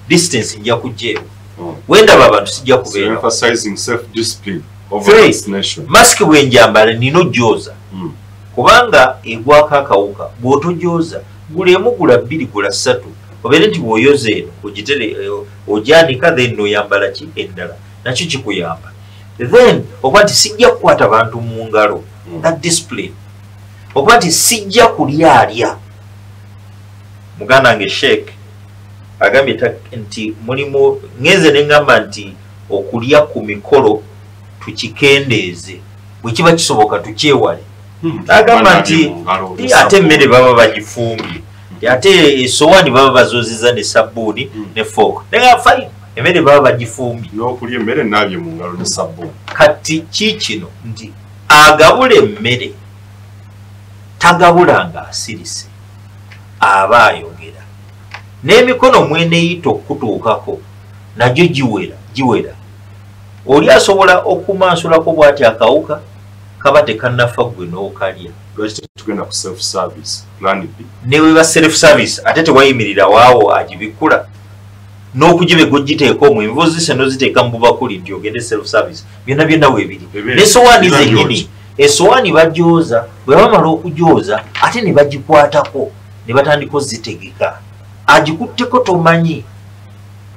distance njja kujjeewo. Wendaba abantu sijja kubeera.
Emphasizing self-discipline over vaccination.
Mask bwenjambala nina ojooza. Kubanga egwako akawuka bw'otojooza gulemu gula 2 gula 3 obeere nti bw'oyoza eno ogitere ogyanika then noyambala ki endala nakyo kikuyamba. Then okuba nti sijja kukwata bantu mu ngalo, that discipline. Okuba nti sijja kulyalya. Muganda wange Sheikh agambye nti mulimu ngenze ne ngamba nti okulya ku mikolo tukikendeeze, bwe kiba kisoboka tukyewale. Agamba nti ate emmere baba bagifumbye, ate esowani baba bazoziza ne sabbuuni ne fork. Naye fine, emmere baba bagifumbye.
N'okulya emmere naabye mu ngalo ne sabbuuni.
Kati kiikino nti agabula emmere tagabulanga asirise, aba ayogera. N'emikono mweneyita okutuukako nagyo giwera. Oli asobola okumansulako bw'ati akawuka kaba tekannafa gwe n'okalya.
Lwaki tugenda ku self-service plan B?
Newe ba self-service ate tewayimirira waawo agibikula n'okugibe gogiteeka omwo, envuzi se n'oziteeka mu bubakuli nti ogende self-service. Byonna weebiri. N'essowaani zennyini, essowaani bagyoza, bwe bamala okugyoza ate ne bagikwatako ne batandika ozitegeka. Agikutteko tomanyi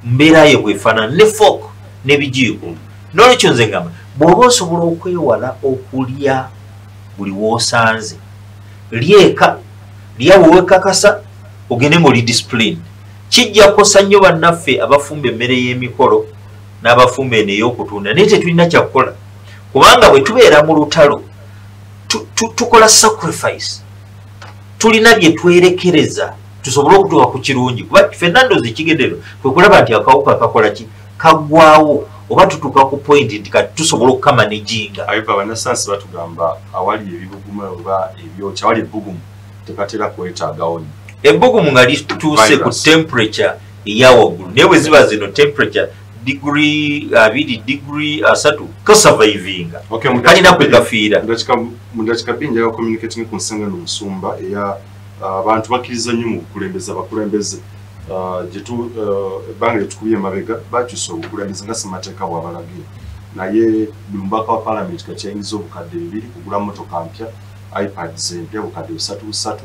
mbeera ye bwefaanana, ne fork ne bijiiko. N'olwekyo nze ngamba bw'oba osobola okwewala okulya buli w'osanze, lyeka lya weekakasa ogende ng'oli discipline. Kijja kukosa nnyo bannaffe abafumba emmere y'emikolo n'abafumba eno ey'okutunda, naye tetulina kyakukola kubanga bwe tubeera mu lutalo tukola sacrifice, tulina bye twerekereza tusobole okutuuka ku kirungi. Kuba ffenna ndoozi ekigendero kwe kulaba nti akawuka kakola ki kaggwawo, oba tutuuka ku point nti kati tusobola okukamanaginga.
Ayiva abannasayansi batugamba awali ebibuguma oba ebyokya, awali ebbugumu tekatera kwetaagawo nnyo.
Ebbugumu nga lituuse ku temperature eya waggulu, naye bwe ziba zino temperature degree 2 degree 3 kasurvivinga kalina kwe kafiira.
Mu dakiika bbiri njaga communicating ku nsanga n'omusumba eya abantu bakkiriza nnyo mu bukulembeze. Abakulembeze ebbanga lyetukubye emabega bakyusa obukulembeze nga ssemateeka bw'abalagira, naye buli mubaka wa paalamenti kati yayingiza obukadde 2 kugula mmotoka mpya, iPads empya obukadde 3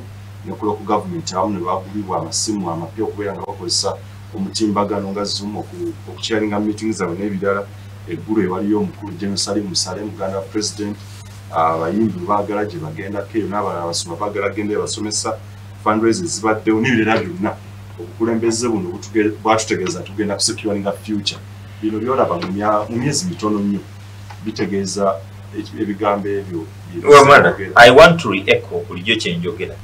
nekula ku gavumenti awamu ne bagulibwa amasimu amapya okubeera nga bakozesa omutimbagano nga Zoom okukyalinga meeting zaabwe n'ebirala. Eggulu ewaliyo omukulu Jerusalem Musale Muganda President, abayimbi baagala gye bagendako eyo n'abalala abasoma baagala genda basomesa, fundraising zibaddewo n'ebirala byonna. Obukulembeze buno bwatutegeeza tugenda kusecuringa future. Bino byolaba mu myezi mitono nnyo bitegeeza ebigambo ebyo.
I want to re-echo bulijjo kyenjogera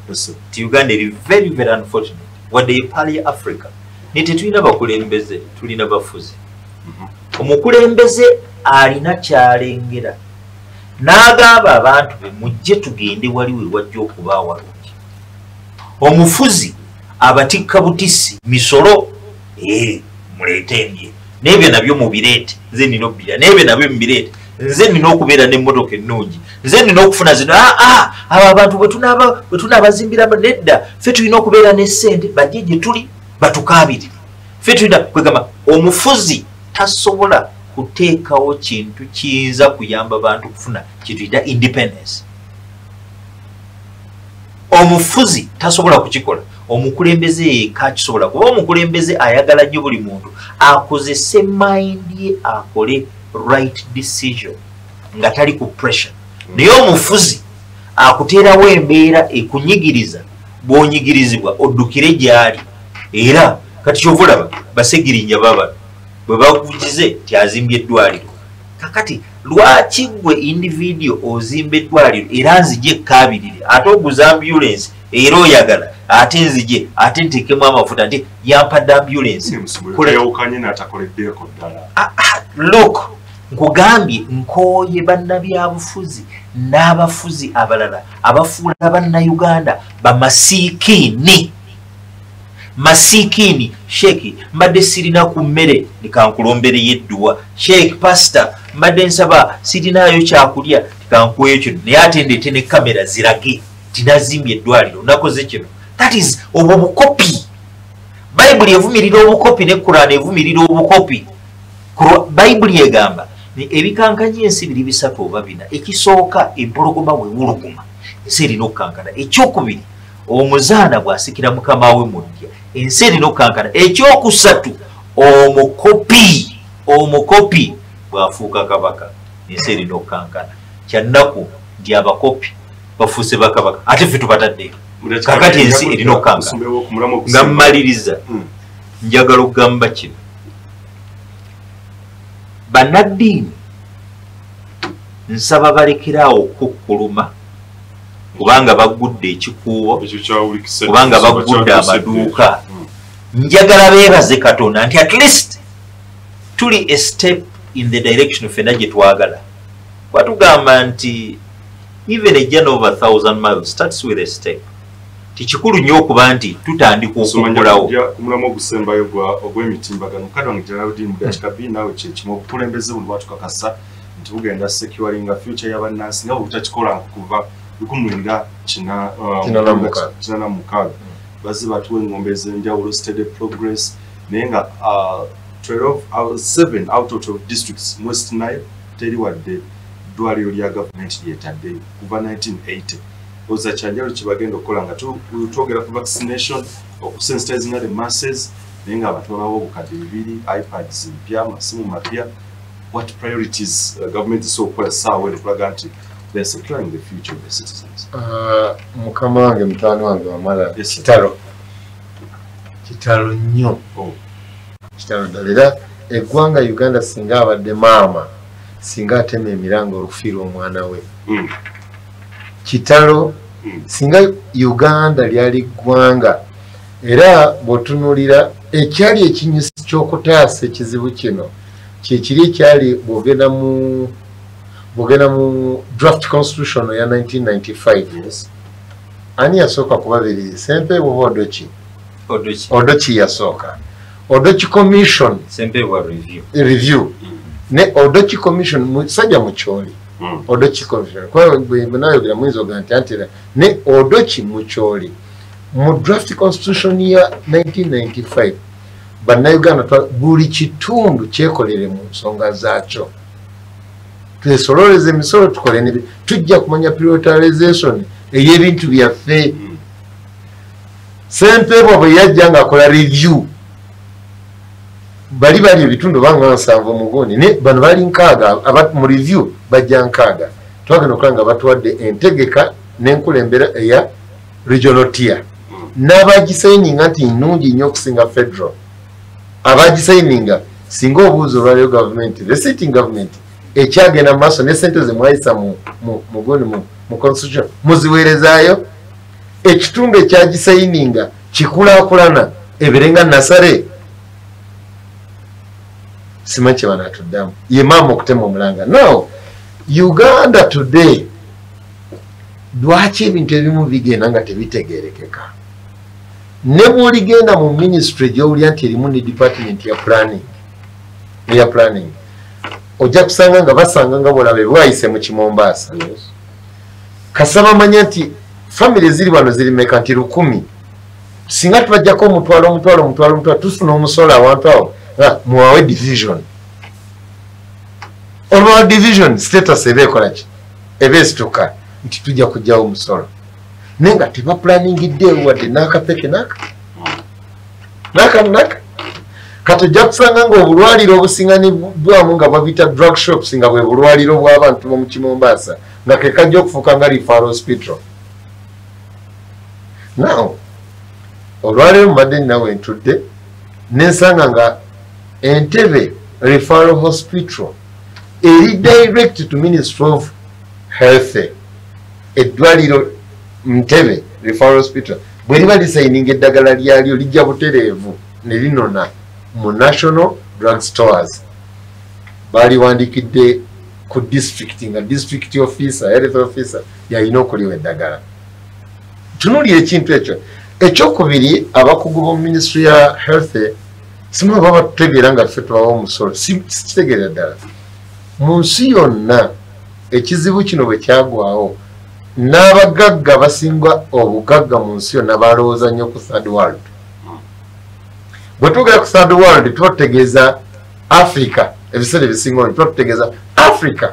nti Uganda eri very very unfortunate wadde epaali ya Africa naye tetulina bakulembeze, tulina bafuzi. Omukulembeze alina kyalengera n'agamba abantu be mujje tugende waliwe wajja okuba awalungi. Omufuzi abatikka butisi misolo muleete ndye n'ebyo nabyo mubireete, nze nina obbira n'ebyo nabyo mubireete, nze nina okubeera n'emmotoka ennungi, nze nina okufuna zino. Abo abantu bwe tunaabazimbira nedda, ffe tulina okubeera n'essente bajje gye tuli batukaabirire. Ffe tulina kwegamba omufuzi tasobola kuteekawo kintu kiyinza kuyamba bantu kufuna kituyita independence. Omufuzi tasobola kukikola, omukulembeze yekka akisobola, kuba omukulembeze ayagala nnyo buli muntu akozese mind ye akole right decision nga tali ku pressure. Naye omufuzi akuteerawo embeera ekunyigiriza, bw'onyigirizibwa oddukire gy'ali. Era kati kyovulaba basegirinya baba bwe bakugize tyazimbye eddwaliro. Kakati lwaki gwe individual ozimba eddwaliro era nzije ekkaabirire ate oguza ambulance era oyagala ate nzije ate nteekemu amafuta nti yampadde ambulance?
Yawukanye n'atakoleddeeko ddala.
Look, nkugambye nkooye bannabyabufuzi n'abafuzi abalala abafuula bannayuganda bamasiikiini masiikiini. Sheeki mbadde sirina ku mmere nikankulombereyo eddwa. Sheeki pasita mbadde nsaba sirinaayo kyakulya nikankuweeyo kino naye ate ndeete ne kamera zirage tinazimbye eddwaliro nakoze kino. That is obwo bukopi. Bayibuli evumirira obukopi ne Kurani evumirira obukopi. Bayibuli egamba ebikankanya ensi biri bisatu oba bina. Ekisooka empologoma weewuluguma ensi erina okukankana. Ekyokubiri omuzaana bw'asikira mukama we mu ddya ensi erina okukankana. Ekyokusatu omukopi bw'afuuka kabaka ensi erina okukankana. Kyannaku nti abakopi bafuuse bakabaka ate ffe tubataddeyo kakati ensi erina okukankana. Nga mmaliriza njagala okugamba kino, bannaddiini nsaba balekeraawo okukkuluma kubanga baggudde ekikuubo, kubanga baggudde amaduuka. Njagala beebaze Katonda nti at least tuli a step in the direction ffenna gye twagala. Batugamba nti even a journey over 1,000 miles starts with a step. Tikikulu nnyo okuba nti tutandika okuggulawo.
Kumulamu ogusembayo ogw'emitimbagano kati wange Geraldine Mugachika B naawe kyekimu obukulembeze buno bwatukakasa nti bugenda securinga future y'abannansi nga butakikola kuva 1986 bazze batuwa engombe ez'enjawulo steady progress naye nga 7 out of 12 districts mu West Nile teri wadde ddwaliro lya gavumenti lyetaddeyo kuva 1980. Oza kyanjalo kibagenda okukola nga twogera ku vaccination okusensitizinga the masses naye nga abantu babawo obukadde 2 iPads mpya amasimu mapya. What priorities government is okukola saawa ekulaga nti they're securing the future of the citizens?
Mukama wange mutaano wange wamala kitalo nnyo kitalo ddala era eggwanga Uganda singa abadde maama singa atema emirango olufiirwa omwana we kitalo singa Uganda lyali ggwanga era bw'otunuulira ekyali ekinyusi ky'okutaasa ekizibu kino kyekiri ekyali bw'ogenda mu draft constitution ya 1995. Ani yasooka kubabiriza Sempe bw'oba Odochi yasooka Odochi commission review ne Odochi commission musajja mukyoli Odochi commission kwa bwenayogera mwizo gantantira ne Odochi mukyoli mu draft constitution ya 1995 bannayuganda buli kitundu kyekolere mu nsonga zaakyo. Twesololeze emisolo tukole ne tujja kumanya prioritization ey'ebintu byaffe. Sempe bwe yajja ng'akola review bali ebitundu banga 7 mu gundi ne bano bali 6 mu review bajja 6 twagenda okukola nga batuwadde entegeka n'enkulembera eya regional tier n'abagisaininga nti nnungi nnyo okusinga federal. Abagisaininga singa obuuzi olwaliyo gavumenti the sitting government ekyagenda mu maaso ne sente ze mwayisa mu constitution muziweerezaayo. Ekitundu ekyagisaininga kikulaakulana ebirenga Nasare simanyi kye banaatuddamu ye maama okutema omulanga. No, Uganda today lwaki ebintu ebimu bigenda nga tebitegeerekeka? Ne bw'oligenda mu ministry gy'owulya nti erimu ne department ya planning ojja kusanga nga basanga nga bwolabe bwayise mu Kimombasa. Kasaba manya nti family ziri wano ziri meka nti 100 singa tubajjako omutwalo tufuna omusolo awantu awo muwawe division. Olwa division status ebeekola ki ebeesituka nti tujja kujjawo omusolo naye nga tebaplaningidde wadde n'akapeke naka kati ojja kusanga nga obulwaliro obusinganibwamu nga babita drug shops nga bwe bulwaliro bw'abantu b'omu Kimombasa nga ke kajja okufuuka nga referral hospital. Now olwaliro mbadde ninawe ntudde nensanga nga Entebbe referral hospital eri direct to Ministry of Health. Eddwaliro Entebbe referral hospital bwe liba lisaininga eddagala lyalyo lijja butereevu ne linona mu national drug stores. baliwandikidde ku district nga district officer health officer yalina okuliwa eddagala. Tunuulira ekintu ekyo. Ekyokubiri abakugu b'omu ministry ya health simu baba tutegeera nga ffe tubawa omusolo sikitegeera ddala. Mu nsi yonna ekizibu kino bwe kyagwawo n'abagagga basinga obugagga mu nsi yonna balowooza nnyo ku third world. Bwe tugera ku third world tuba tutegeeza Africa ebiseera ebisinga tuba tutegeeza Africa.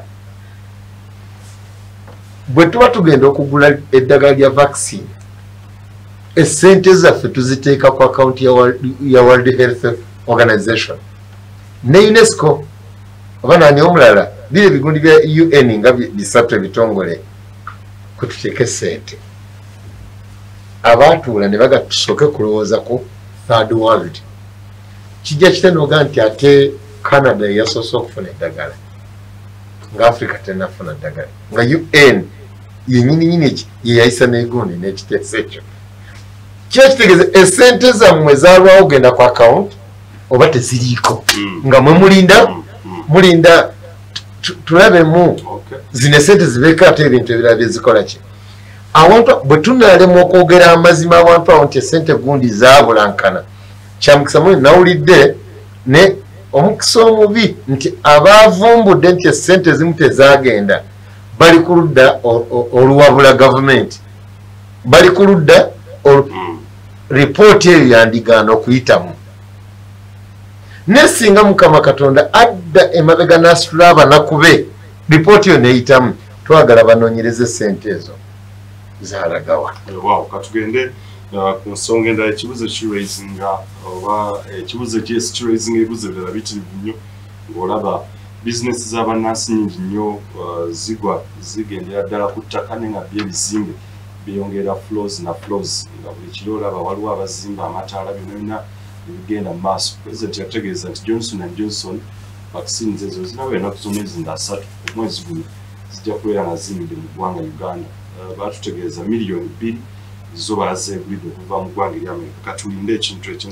Bwe tuba tugenda okugula eddagala lya vaccine esente zaffe tuziteeka ku akaunti ya World Health Organization ne UNESCO oba nani omulala biri ebigundi bya UN nga bisatu ebitongole kwe tuteeka esente. Abaatuula ne baga tusooke kulowooza ku third world. Kijja kitenoga nti ate Canada yasoose okufuna eddagala nga Africa tenafuna ddagala nga UN yennyini ye yayisa n'egundi n'ekiteeso ekyo. Kiba kitegeeza esente zammwe zaalwawo ogenda ku account oba teziriiko nga mwe mulinda tulabemu zino esente zibeeko ate ebintu ebirala byezikola ki. Awantu bwe tunaalemu okwogera amazima abantu awo nti esente gundi zaabulankana kyamukisa mwe nawulidde ne omukisa omubi nti abaavumbudde nti esente ezimu tezaagenda bali ku ludda oluwabula gavumenti, bali ku ludda ripooti eyo yandigaana okuyitamu. Nesinga Mukama Katonda adda emabega n'asitula abanaku be ripooti eyo neeyitamu, twagala banoonyereze sente ezo zaalagawa.
Wow, katugende ku nsonga endala ekibuzo kiraisinga oba ekibuzo kiraisinga ebibuzo ebirala bitirivu nnyo ng'olaba bizinesi z'abannansi nnyingi nnyo zigendera ddala ku ttaka ne nga by'ebizimbe byeyongera flows na flows nga buli kiro olaba waliwo abazimba amataala byonna ebigenda mu maaso. Pulezidenti yategeeza nti Johnson & Johnson vaccines ezo zinawo ennaku z'omwezi nga 3 omwezi guno zijja kubeera nga ziyimiridde mu ggwanga Uganda. Baatutegeeza miliyoni 2 zo bazeegulidde okuva mu ggwanga erya Amerika. Katulinde ekintu ekyo.